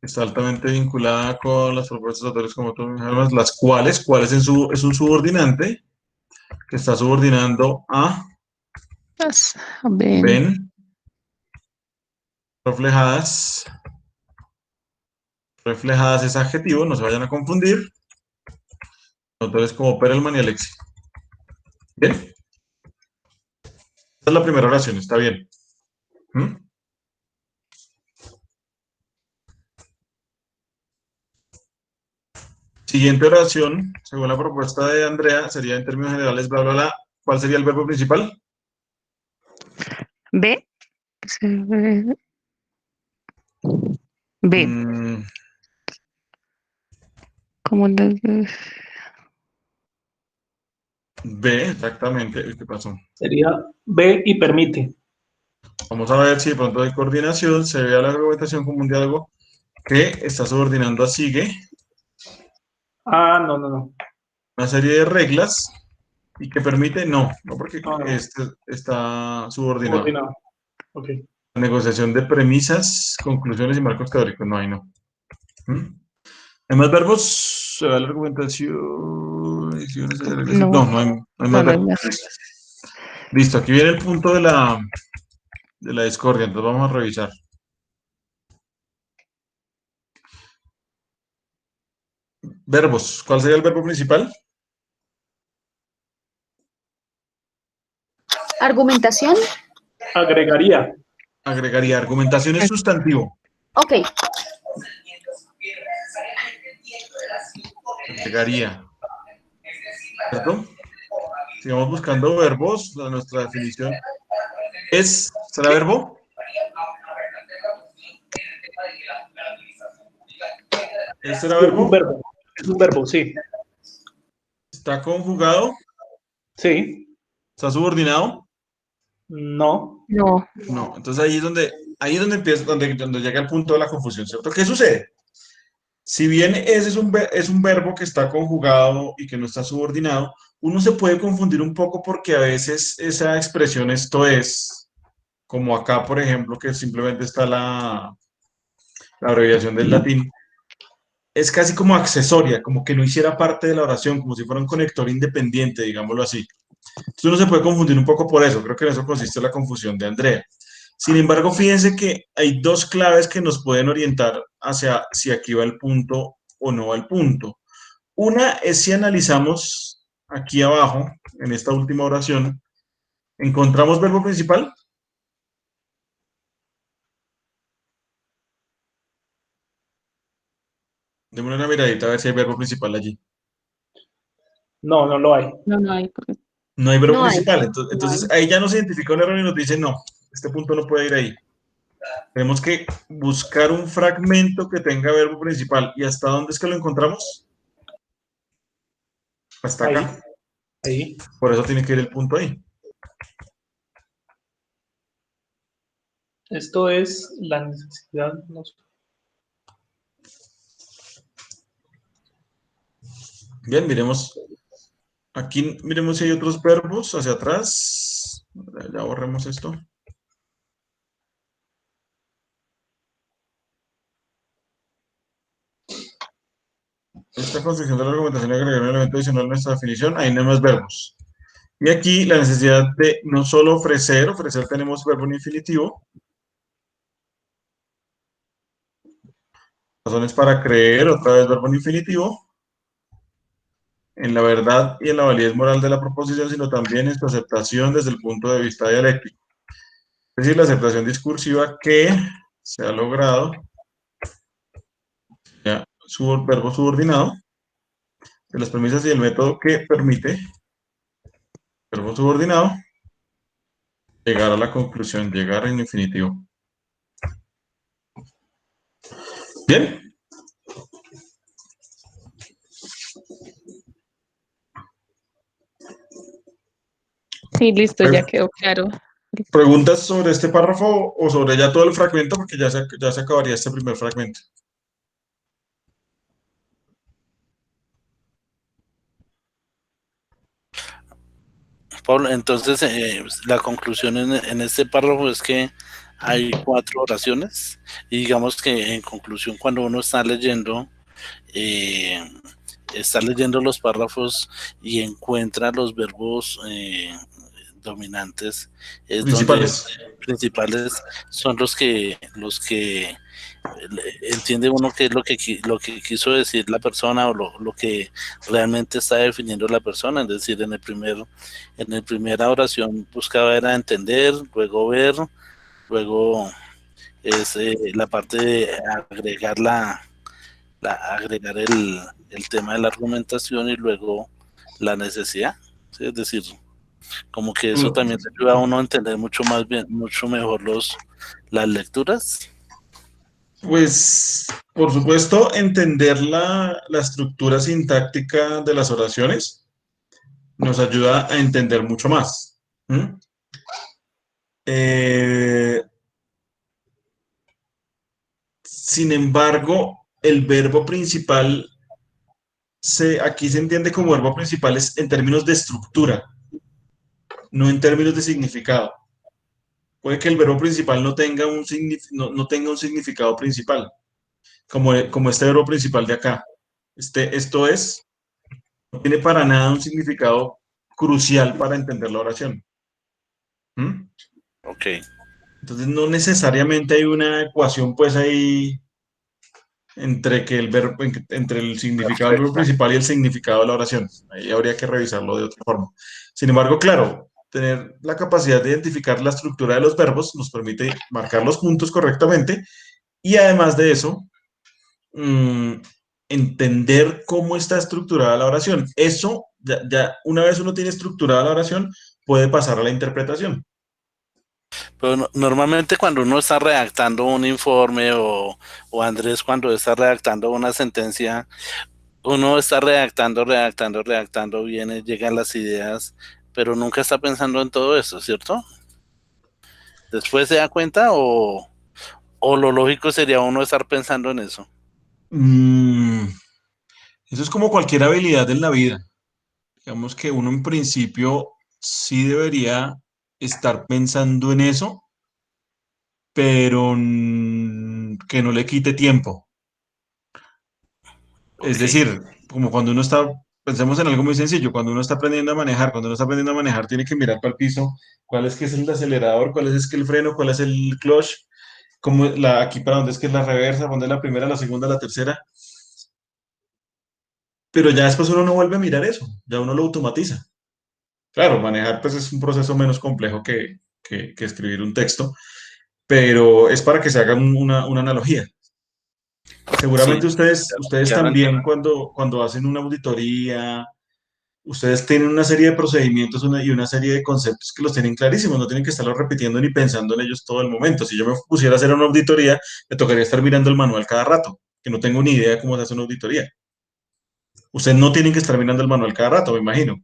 está altamente vinculada con las propuestas autores como tú mencionas, las cuales es un subordinante que está subordinando a ven reflejadas es adjetivo, no se vayan a confundir, autores como Perelman y Alexi. Bien, esta es la primera oración, está bien. Siguiente oración, según la propuesta de Andrea, sería en términos generales, bla, bla, bla. ¿Cuál sería el verbo principal? B. B. ¿Cómo las dos? B, exactamente. ¿Qué pasó? Sería B y permite. Vamos a ver si de pronto hay coordinación, se ve a la argumentación como un diálogo que está subordinando a sigue. No. Una serie de reglas y que permite, no porque este está subordinado. Okay. La negociación de premisas, conclusiones y marcos teóricos, no hay, no. ¿Hay más verbos? Se ve la argumentación. No hay más verbos. Listo, aquí viene el punto de la discordia, entonces vamos a revisar. Verbos, ¿cuál sería el verbo principal? Argumentación. Agregaría. Argumentación es sustantivo. Ok. Agregaría. ¿Cierto? Sigamos buscando verbos. Nuestra definición es, ¿será verbo? ¿Este era verbo? Es un verbo, sí. ¿Está conjugado? Sí. ¿Está subordinado? No. Entonces ahí es donde empieza, donde llega el punto de la confusión, ¿cierto? ¿Qué sucede? Si bien ese es un verbo que está conjugado y que no está subordinado, uno se puede confundir un poco porque a veces esa expresión esto es, como acá, por ejemplo, que simplemente está la abreviación del latín, es casi como accesoria, como que no hiciera parte de la oración, como si fuera un conector independiente, digámoslo así. Entonces uno se puede confundir un poco por eso, creo que en eso consiste la confusión de Andrea. Sin embargo, fíjense que hay dos claves que nos pueden orientar hacia si aquí va el punto o no va el punto. Una es si analizamos aquí abajo, en esta última oración, ¿encontramos verbo principal? Démosle una miradita a ver si hay verbo principal allí. No lo hay. No hay. No hay verbo principal. Entonces ahí ya nos identifica un error y nos dice, no, este punto no puede ir ahí. Tenemos que buscar un fragmento que tenga verbo principal. ¿Y hasta dónde es que lo encontramos? Hasta acá. Ahí. Por eso tiene que ir el punto ahí. Esto es la necesidad. No sé. Bien, miremos. Aquí miremos si hay otros verbos hacia atrás. Ya borremos esto. Esta construcción de la argumentación agregar un elemento adicional a nuestra definición, ahí no hay más verbos. Y aquí la necesidad de no solo ofrecer tenemos verbo en infinitivo. Razones para creer, otra vez verbo en infinitivo. En la verdad y en la validez moral de la proposición, sino también en su aceptación desde el punto de vista dialéctico. Es decir, la aceptación discursiva que se ha logrado, ya, verbo subordinado, de las premisas y el método que permite, verbo subordinado, llegar a la conclusión, llegar en infinitivo. Bien. Sí, listo, ya quedó claro. ¿Preguntas sobre este párrafo o sobre ya todo el fragmento? Porque ya se acabaría este primer fragmento. Pablo, entonces la conclusión en este párrafo es que hay 4 oraciones y digamos que en conclusión cuando uno está leyendo los párrafos y encuentra los verbos dominantes, es Principales. donde principales son los que entiende uno qué es lo que quiso decir la persona o lo que realmente está definiendo la persona. Es decir, en el primera oración buscaba era entender, luego ver, luego es la parte de agregar agregar el tema de la argumentación y luego la necesidad, ¿sí? Es decir, como que eso también te ayuda a uno a entender mucho mejor las lecturas. Pues, por supuesto, entender la estructura sintáctica de las oraciones nos ayuda a entender mucho más. Sin embargo, el verbo principal, aquí se entiende como verbo principal es en términos de estructura, no en términos de significado. Puede que el verbo principal no tenga un significado principal, como este verbo principal de acá. Esto no tiene para nada un significado crucial para entender la oración. Ok. Entonces no necesariamente hay una ecuación pues ahí entre el significado del verbo principal y el significado de la oración. Ahí habría que revisarlo de otra forma. Sin embargo, claro, tener la capacidad de identificar la estructura de los verbos nos permite marcar los puntos correctamente y además de eso, entender cómo está estructurada la oración. Eso, ya una vez uno tiene estructurada la oración, puede pasar a la interpretación. Pero normalmente cuando uno está redactando un informe o Andrés cuando está redactando una sentencia, uno está redactando, llegan las ideas, pero nunca está pensando en todo eso, ¿cierto? ¿Después se da cuenta o lo lógico sería uno estar pensando en eso? Eso es como cualquier habilidad en la vida. Digamos que uno en principio sí debería estar pensando en eso, pero que no le quite tiempo. Es decir, como cuando uno está, pensemos en algo muy sencillo, cuando uno está aprendiendo a manejar, tiene que mirar para el piso, cuál es que es el acelerador, cuál es que el freno, cuál es el clutch, aquí para dónde es que es la reversa, dónde es la primera, la segunda, la tercera. Pero ya después uno no vuelve a mirar eso, ya uno lo automatiza. Claro, manejar pues es un proceso menos complejo que escribir un texto, pero es para que se haga una analogía. Seguramente Sí, ustedes ya lo también entiendo. cuando hacen una auditoría, ustedes tienen una serie de procedimientos y una serie de conceptos que los tienen clarísimos, no tienen que estarlos repitiendo ni pensando en ellos todo el momento. Si yo me pusiera a hacer una auditoría, me tocaría estar mirando el manual cada rato, que no tengo ni idea de cómo se hace una auditoría. Ustedes no tienen que estar mirando el manual cada rato, me imagino.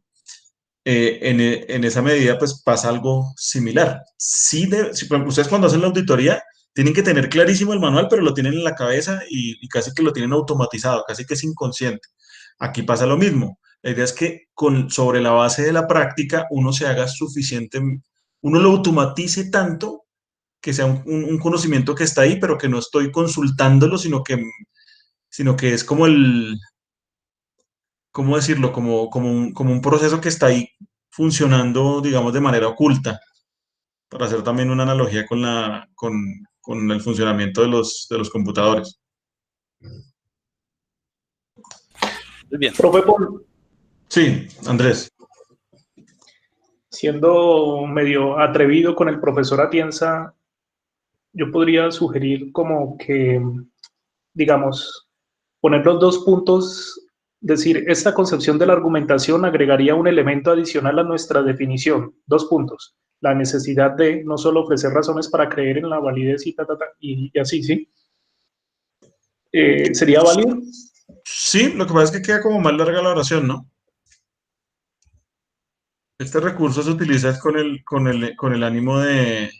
En esa medida, pues pasa algo similar. Por ejemplo, ustedes cuando hacen la auditoría, tienen que tener clarísimo el manual, pero lo tienen en la cabeza y casi que lo tienen automatizado, casi que es inconsciente. Aquí pasa lo mismo. La idea es que sobre la base de la práctica uno se haga suficiente, uno lo automatice tanto que sea un conocimiento que está ahí, pero que no estoy consultándolo, sino que es como ¿cómo decirlo? Como un proceso que está ahí funcionando, digamos, de manera oculta, para hacer también una analogía con el funcionamiento de los computadores. Muy bien. Profe Paul, Sí, Andrés. siendo medio atrevido con el profesor Atienza, yo podría sugerir como que, digamos, poner los dos puntos, decir, esta concepción de la argumentación agregaría un elemento adicional a nuestra definición. 2 puntos. La necesidad de no solo ofrecer razones para creer en la validez y así, ¿sí? ¿Sería válido? Sí, lo que pasa es que queda como más larga la oración, ¿no? Este recurso se utiliza con el ánimo de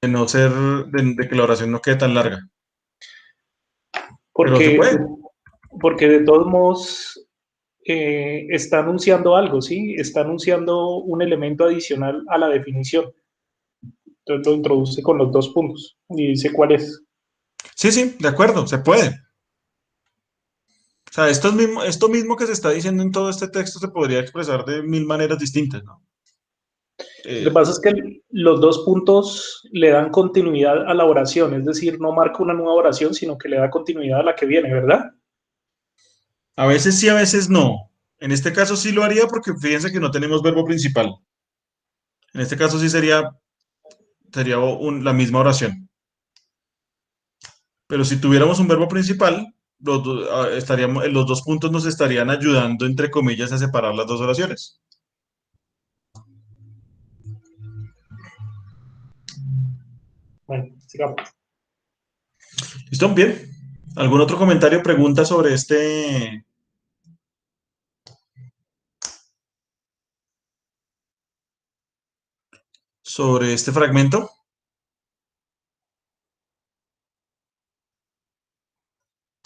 no ser, de que la oración no quede tan larga. Pero se Porque, puede. porque de todos modos, está anunciando algo, ¿sí? Está anunciando un elemento adicional a la definición. Entonces lo introduce con los 2 puntos y dice cuál es. Sí, sí, de acuerdo, se puede. O sea, esto mismo que se está diciendo en todo este texto se podría expresar de mil maneras distintas, ¿no? Lo que pasa es que los 2 puntos le dan continuidad a la oración, es decir, no marca una nueva oración, sino que le da continuidad a la que viene, ¿verdad? A veces sí, a veces no. En este caso sí lo haría porque fíjense que no tenemos verbo principal. En este caso sí sería la misma oración. Pero si tuviéramos un verbo principal, los 2 puntos nos estarían ayudando, entre comillas, a separar las dos oraciones. Bueno, sigamos. ¿Listo? Bien. ¿Algún otro comentario, pregunta sobre este fragmento?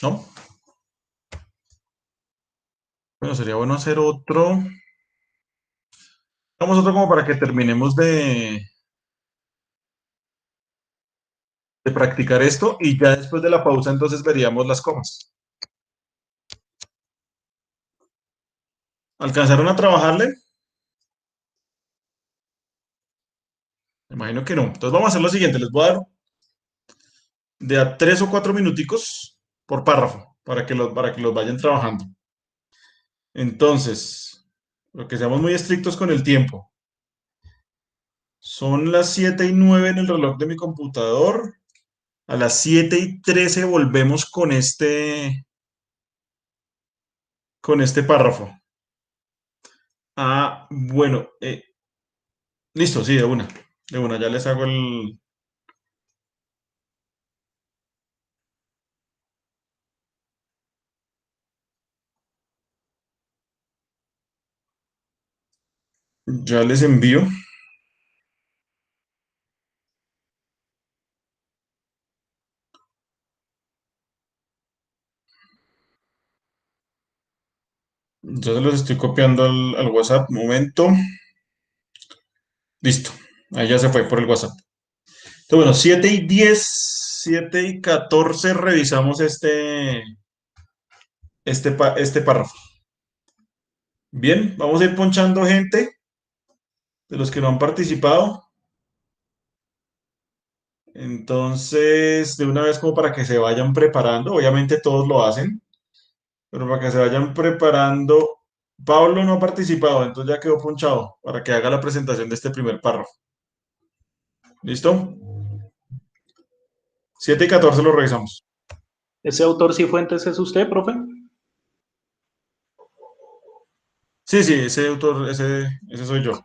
¿No? Bueno, sería bueno hacer otro. Vamos otro como para que terminemos de practicar esto y ya después de la pausa entonces veríamos las comas. ¿Alcanzaron a trabajarle? Me imagino que no. Entonces vamos a hacer lo siguiente. Les voy a dar de a 3 o 4 minuticos por párrafo para que los vayan trabajando. Entonces, lo que seamos muy estrictos con el tiempo. Son las 7:09 en el reloj de mi computador. A las 7:13 volvemos con este párrafo. Bueno, listo, sí, de una. De una, ya les hago el. Ya les envío. Ya se los estoy copiando al WhatsApp. Momento. Listo. Ahí ya se fue por el WhatsApp. Entonces, bueno, 7:10, 7:14 revisamos este párrafo. Bien, vamos a ir ponchando gente de los que no han participado. Entonces, de una vez como para que se vayan preparando, obviamente todos lo hacen, pero para que se vayan preparando, Pablo no ha participado, entonces ya quedó ponchado para que haga la presentación de este primer párrafo. ¿Listo? 7:14 lo revisamos. ¿Ese autor Cifuentes es usted, profe? Sí, sí, ese autor, ese soy yo.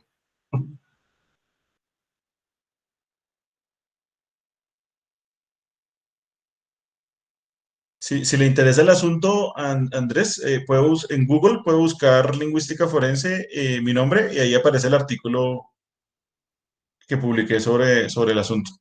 Si le interesa el asunto, Andrés, en Google puede buscar lingüística forense, mi nombre, y ahí aparece el artículo que publiqué sobre el asunto.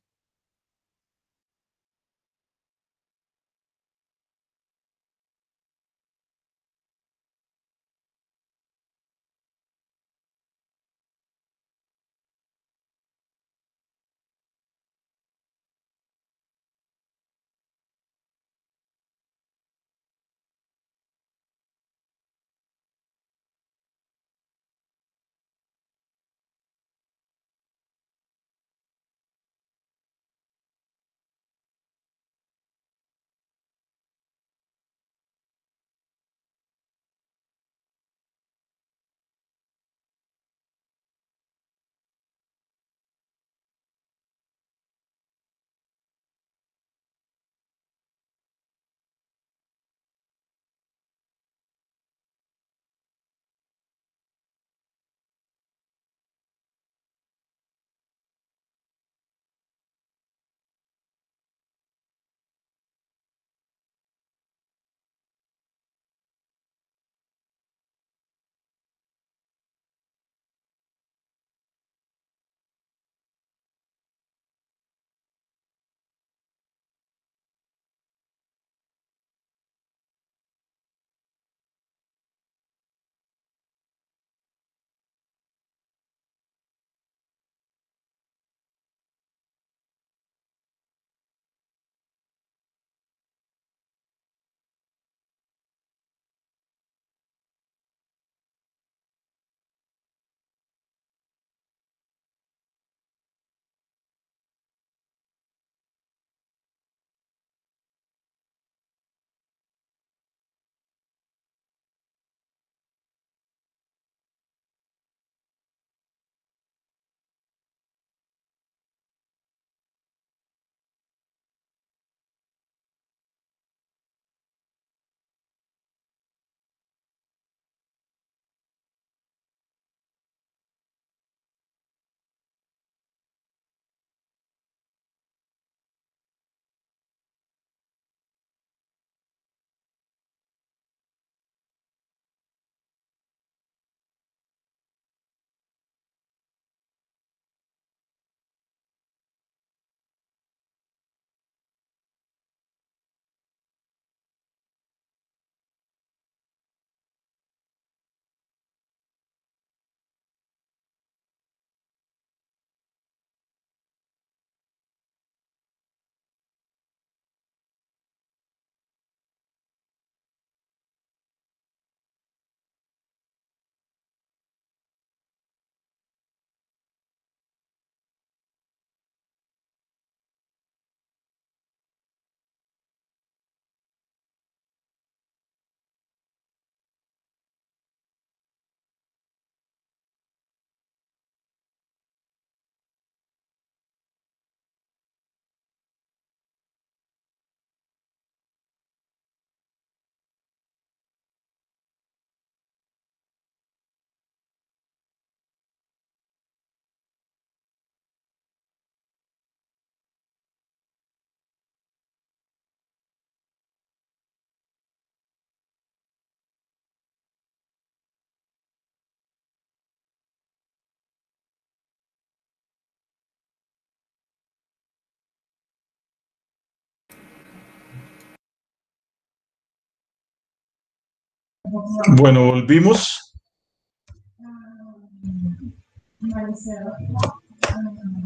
Bueno, volvimos.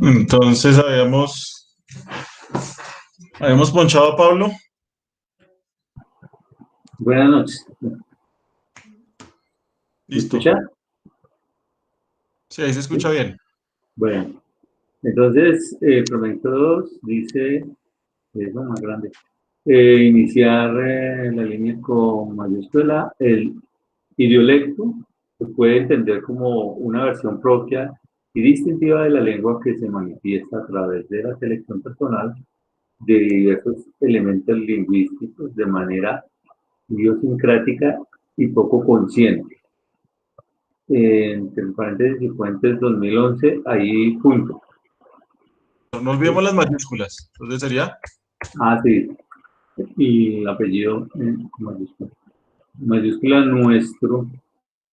Entonces habíamos ponchado a Pablo. Buenas noches. ¿Me Listo. escucha? Sí, ahí se escucha bien. Bueno, entonces, proyecto 2 dice, es lo más grande, iniciar la línea con mayúscula. El idiolecto se puede entender como una versión propia y distintiva de la lengua que se manifiesta a través de la selección personal de diversos elementos lingüísticos de manera idiosincrática y poco consciente. Entre paréntesis y fuentes 2011, ahí punto. No olvidemos las mayúsculas. Entonces sería. Ah, sí. Y el apellido en mayúscula. Mayúscula nuestro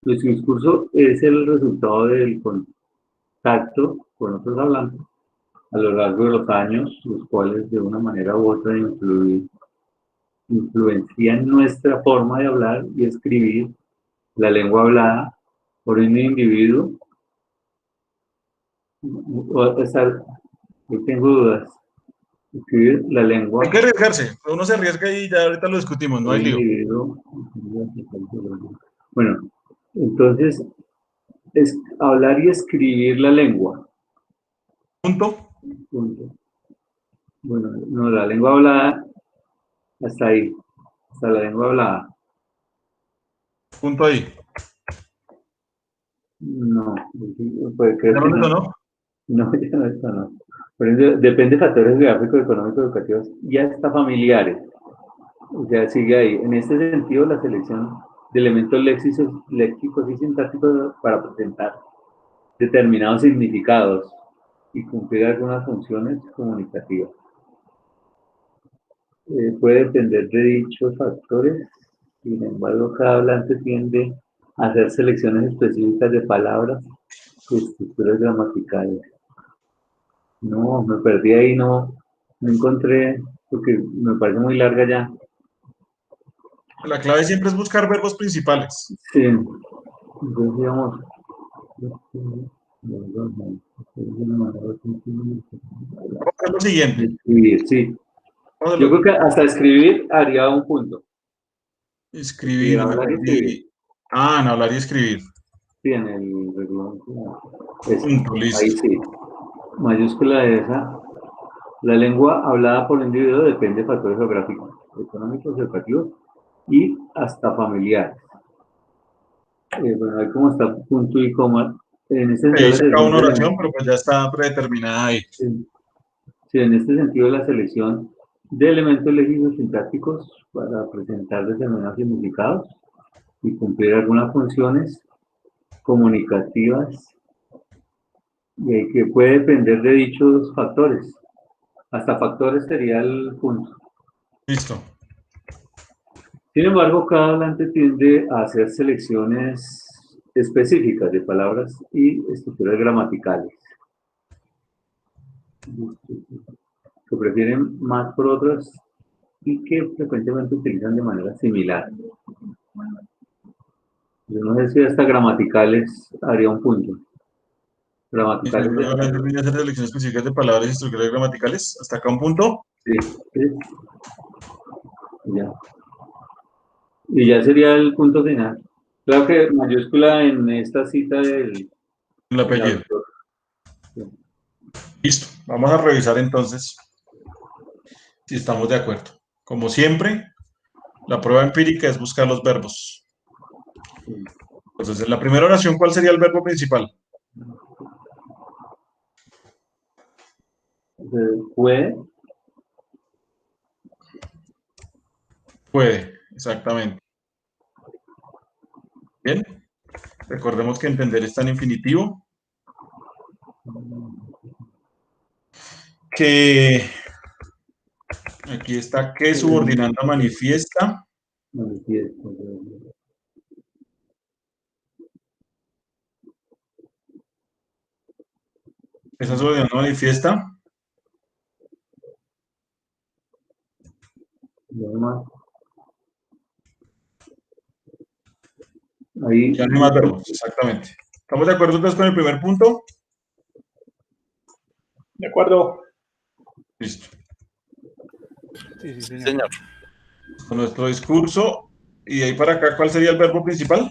discurso es el resultado del contacto con otros hablantes a lo largo de los años, los cuales de una manera u otra influencian nuestra forma de hablar y escribir la lengua hablada por un individuo. Yo tengo dudas. Escribir la lengua. Hay que arriesgarse. Uno se arriesga y ya ahorita lo discutimos, no hay lío. Bueno, entonces es hablar y escribir la lengua. Punto. Bueno, no, la lengua hablada hasta ahí, hasta la lengua hablada. Punto ahí. No, puede creer que no. ¿No? No, ya no está, no. Por ejemplo, depende de factores geográficos, económicos, educativos y hasta familiares. O sea, sigue ahí. En este sentido, la selección de elementos léxicos y sintácticos para presentar determinados significados y cumplir algunas funciones comunicativas. Puede depender de dichos factores. Sin embargo, cada hablante tiende a hacer selecciones específicas de palabras y estructuras gramaticales. No, me perdí ahí, no encontré, porque me parece muy larga ya. La clave siempre es buscar verbos principales. Sí, entonces digamos, vamos a hacer lo siguiente. Escribir, sí. Yo creo que hasta escribir haría un punto. Escribir, hablar y escribir. Ah, en hablar y escribir. Sí, en el reglamento. Punto, listo. Ahí sí. Mayúscula de esa. La lengua hablada por el individuo depende de factores geográficos, económicos, educativos y hasta familiares. Bueno, ahí como está punto y coma. En este sentido, ahí se acaba una oración, pero pues ya está predeterminada ahí. Sí, en este sentido, la selección de elementos léxicos sintácticos para presentar determinados significados y cumplir algunas funciones comunicativas y que puede depender de dichos factores. Hasta factores sería el punto. Listo. Sin embargo, cada hablante tiende a hacer selecciones específicas de palabras y estructuras gramaticales que prefieren más por otras y que frecuentemente utilizan de manera similar. Yo no sé si hasta gramaticales haría un punto. Gramaticales. hacer selecciones específicas de palabras y estructuras gramaticales. ¿Hasta acá un punto? Sí, sí. Ya. Y ya sería el punto final. Claro que mayúscula en esta cita del apellido. Sí. Listo. Vamos a revisar entonces si estamos de acuerdo. Como siempre, la prueba empírica es buscar los verbos. Entonces, en la primera oración, ¿cuál sería el verbo principal? Puede. Puede, exactamente. Bien. Recordemos que entender está en infinitivo. Que aquí está que subordinando manifiesta. Esa subordinando manifiesta. Ahí, ya no hay más verbos, exactamente. ¿Estamos de acuerdo entonces con el primer punto? De acuerdo. Listo. Sí, señor. Con nuestro discurso, y de ahí para acá, ¿cuál sería el verbo principal?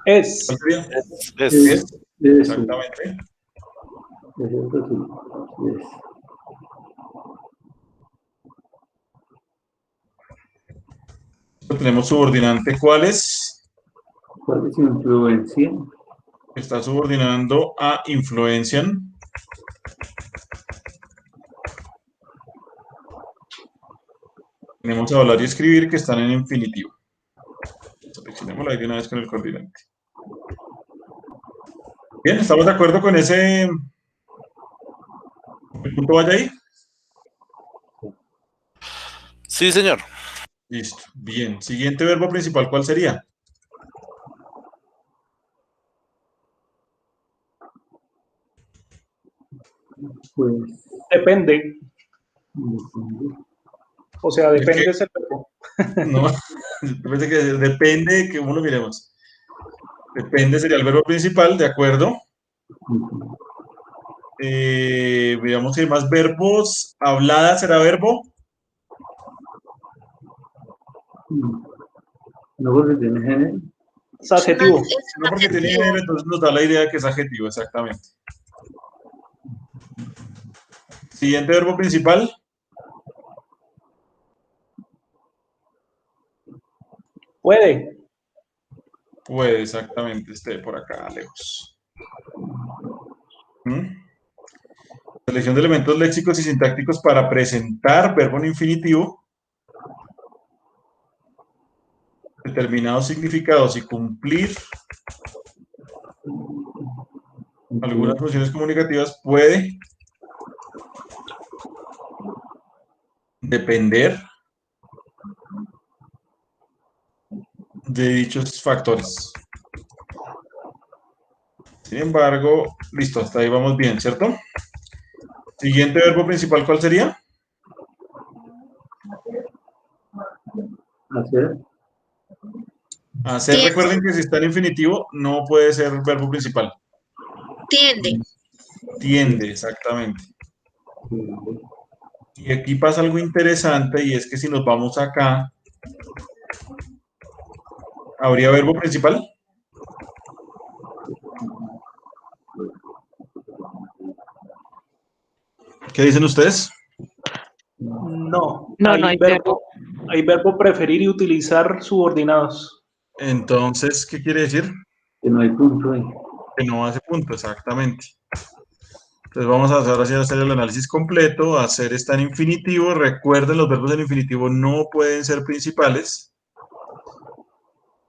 Es. ¿Cuál sería? Es. Exactamente. Tenemos subordinante, ¿cuál es? ¿Cuál es influencia? Está subordinando a influencian. Tenemos a hablar y escribir que están en infinitivo. Seleccionémoslo ahí de una vez con el coordinante. Bien, ¿estamos de acuerdo con ese? ¿El punto vaya ahí? Sí, señor. Listo. Bien. Siguiente verbo principal, ¿cuál sería? Pues. Depende. O sea, depende es el verbo. No, pensé que depende de que uno lo miremos. Depende sería el verbo principal, ¿de acuerdo? Veamos si hay más verbos. Hablada será verbo. No porque tiene género. Es adjetivo. No porque tiene género, entonces nos da la idea de que es adjetivo, exactamente. Siguiente verbo principal. Puede. Puede, exactamente, esté por acá lejos. Selección de elementos léxicos y sintácticos para presentar verbo en infinitivo. Determinados significados y cumplir algunas funciones comunicativas puede depender de dichos factores. Sin embargo, listo, hasta ahí vamos bien, ¿cierto? Siguiente verbo principal, ¿cuál sería? Hacer. Hacer, recuerden que si está en infinitivo, no puede ser verbo principal. Tiende. Tiende, exactamente. Y aquí pasa algo interesante, y es que si nos vamos acá, ¿habría verbo principal? ¿Qué dicen ustedes? No. No, no hay verbo. Hay verbo preferir y utilizar subordinados. Entonces, ¿qué quiere decir? Que no hay punto ahí. Que no hace punto, exactamente. Entonces vamos a hacer el análisis completo. Hacer está en infinitivo. Recuerden, los verbos en infinitivo no pueden ser principales.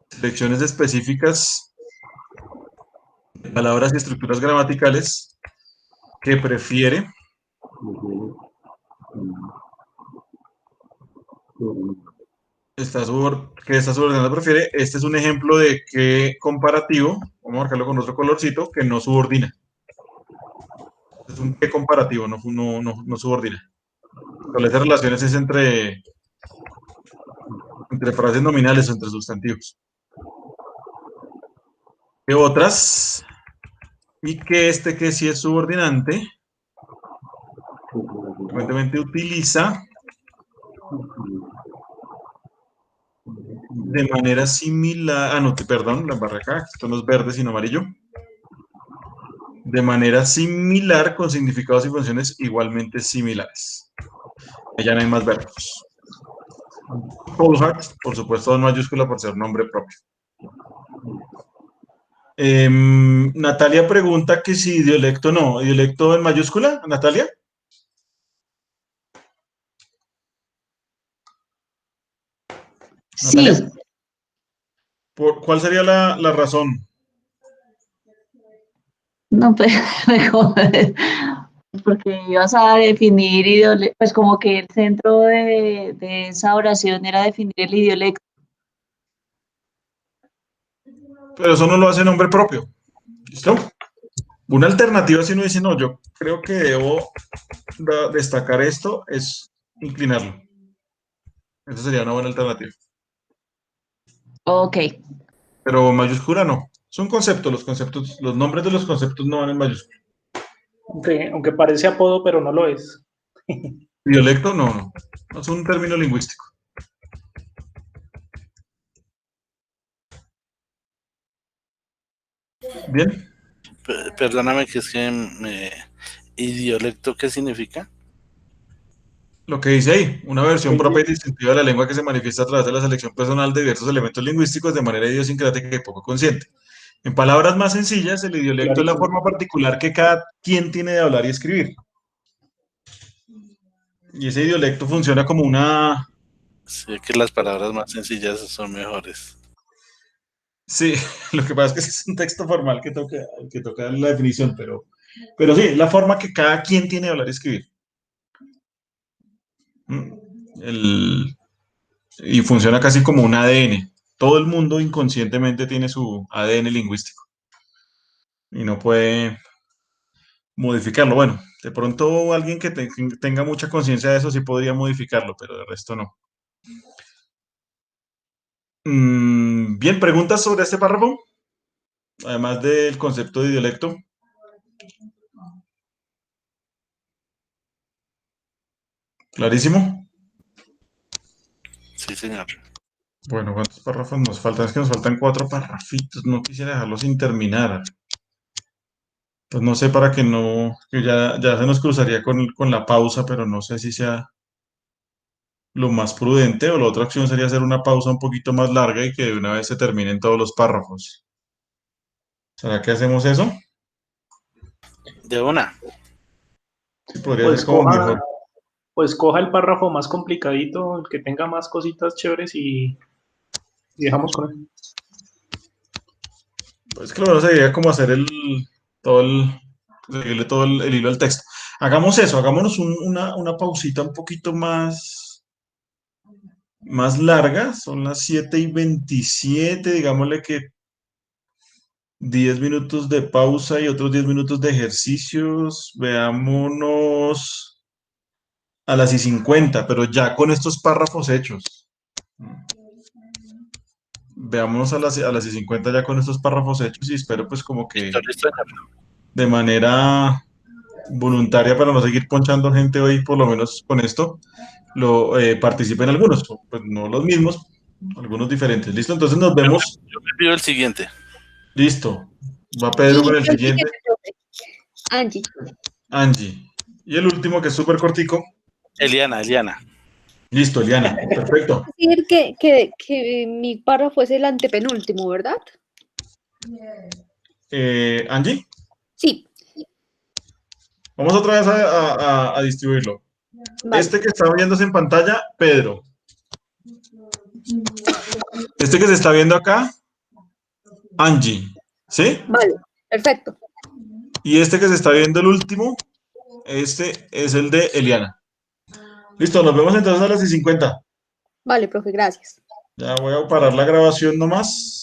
Selecciones específicas de palabras y estructuras gramaticales que prefiere. Que está subordinado prefiere. Este es un ejemplo de qué comparativo, vamos a marcarlo con otro colorcito, que no subordina. Es un qué comparativo, no subordina. Establece relaciones es entre frases nominales o entre sustantivos. ¿Qué otras? Y que este que sí es subordinante, frecuentemente utiliza de manera similar, no, perdón, la barra acá, esto no es verde sino amarillo, de manera similar con significados y funciones igualmente similares. Ya no hay más verbos. Coulthard, por supuesto, en mayúscula por ser nombre propio. Natalia pregunta que si idiolecto no. ¿Idiolecto en mayúscula, Natalia? Sí. ¿Natalia? ¿Cuál sería la razón? No, pues mejor. Porque ibas a definir, pues como que el centro de esa oración era definir el idiolecto. Pero eso no lo hace nombre propio. ¿Listo? Una alternativa, si uno dice, no, yo creo que debo destacar esto, es inclinarlo. Esa sería una buena alternativa. Ok. Pero mayúscula no. Es un concepto, los nombres de los conceptos no van en mayúscula. Aunque parece apodo, pero no lo es. Idiolecto no es un término lingüístico. Bien. Perdóname que es que idiolecto, ¿qué significa? Lo que dice ahí, una versión propia y distintiva de la lengua que se manifiesta a través de la selección personal de diversos elementos lingüísticos de manera idiosincrática y poco consciente. En palabras más sencillas, el idiolecto es la forma particular que cada quien tiene de hablar y escribir. Y ese idiolecto funciona como una... Sí, que las palabras más sencillas son mejores. Sí, lo que pasa es que es un texto formal que toca la definición, pero sí, es la forma que cada quien tiene de hablar y escribir. Y funciona casi como un ADN. Todo el mundo inconscientemente tiene su ADN lingüístico y no puede modificarlo. Bueno, de pronto alguien que tenga mucha conciencia de eso sí podría modificarlo, pero de resto no. Bien, ¿preguntas sobre este párrafo? Además del concepto de idiolecto. ¿Clarísimo? Sí, señor. Bueno, ¿cuántos párrafos nos faltan? Es que nos faltan 4 párrafitos. No quisiera dejarlos sin terminar. Pues no sé para que no, que ya se nos cruzaría con la pausa, pero no sé si sea lo más prudente o la otra opción sería hacer una pausa un poquito más larga y que de una vez se terminen todos los párrafos. ¿Será que hacemos eso? De una. Sí, podría ser como mejor. Pues coja el párrafo más complicadito, el que tenga más cositas chéveres y dejamos con él. Pues que lo bueno sería como hacer seguirle todo el hilo al texto. Hagamos eso, hagámonos una pausita un poquito más larga. Son las 7:27, digámosle que 10 minutos de pausa y otros 10 minutos de ejercicios. Veámonos a las 50, pero ya con estos párrafos hechos. Veámonos a las 50 ya con estos párrafos hechos y espero pues como que de manera voluntaria para no seguir ponchando gente hoy, por lo menos con esto, participen algunos, pues no los mismos, algunos diferentes. ¿Listo? Entonces nos vemos. Yo me pido el siguiente. Listo. Va Pedro con el siguiente. Angie. Y el último, que es súper cortico. Eliana. Listo, Eliana. Perfecto. Decir que mi párrafo es el antepenúltimo, ¿verdad? Angie. Sí. Vamos otra vez a distribuirlo. Vale. Este que está viéndose en pantalla, Pedro. Este que se está viendo acá, Angie. ¿Sí? Vale, perfecto. Y este que se está viendo el último, este es el de Eliana. Listo, nos vemos entonces a las 50. Vale, profe, gracias. Ya voy a parar la grabación nomás.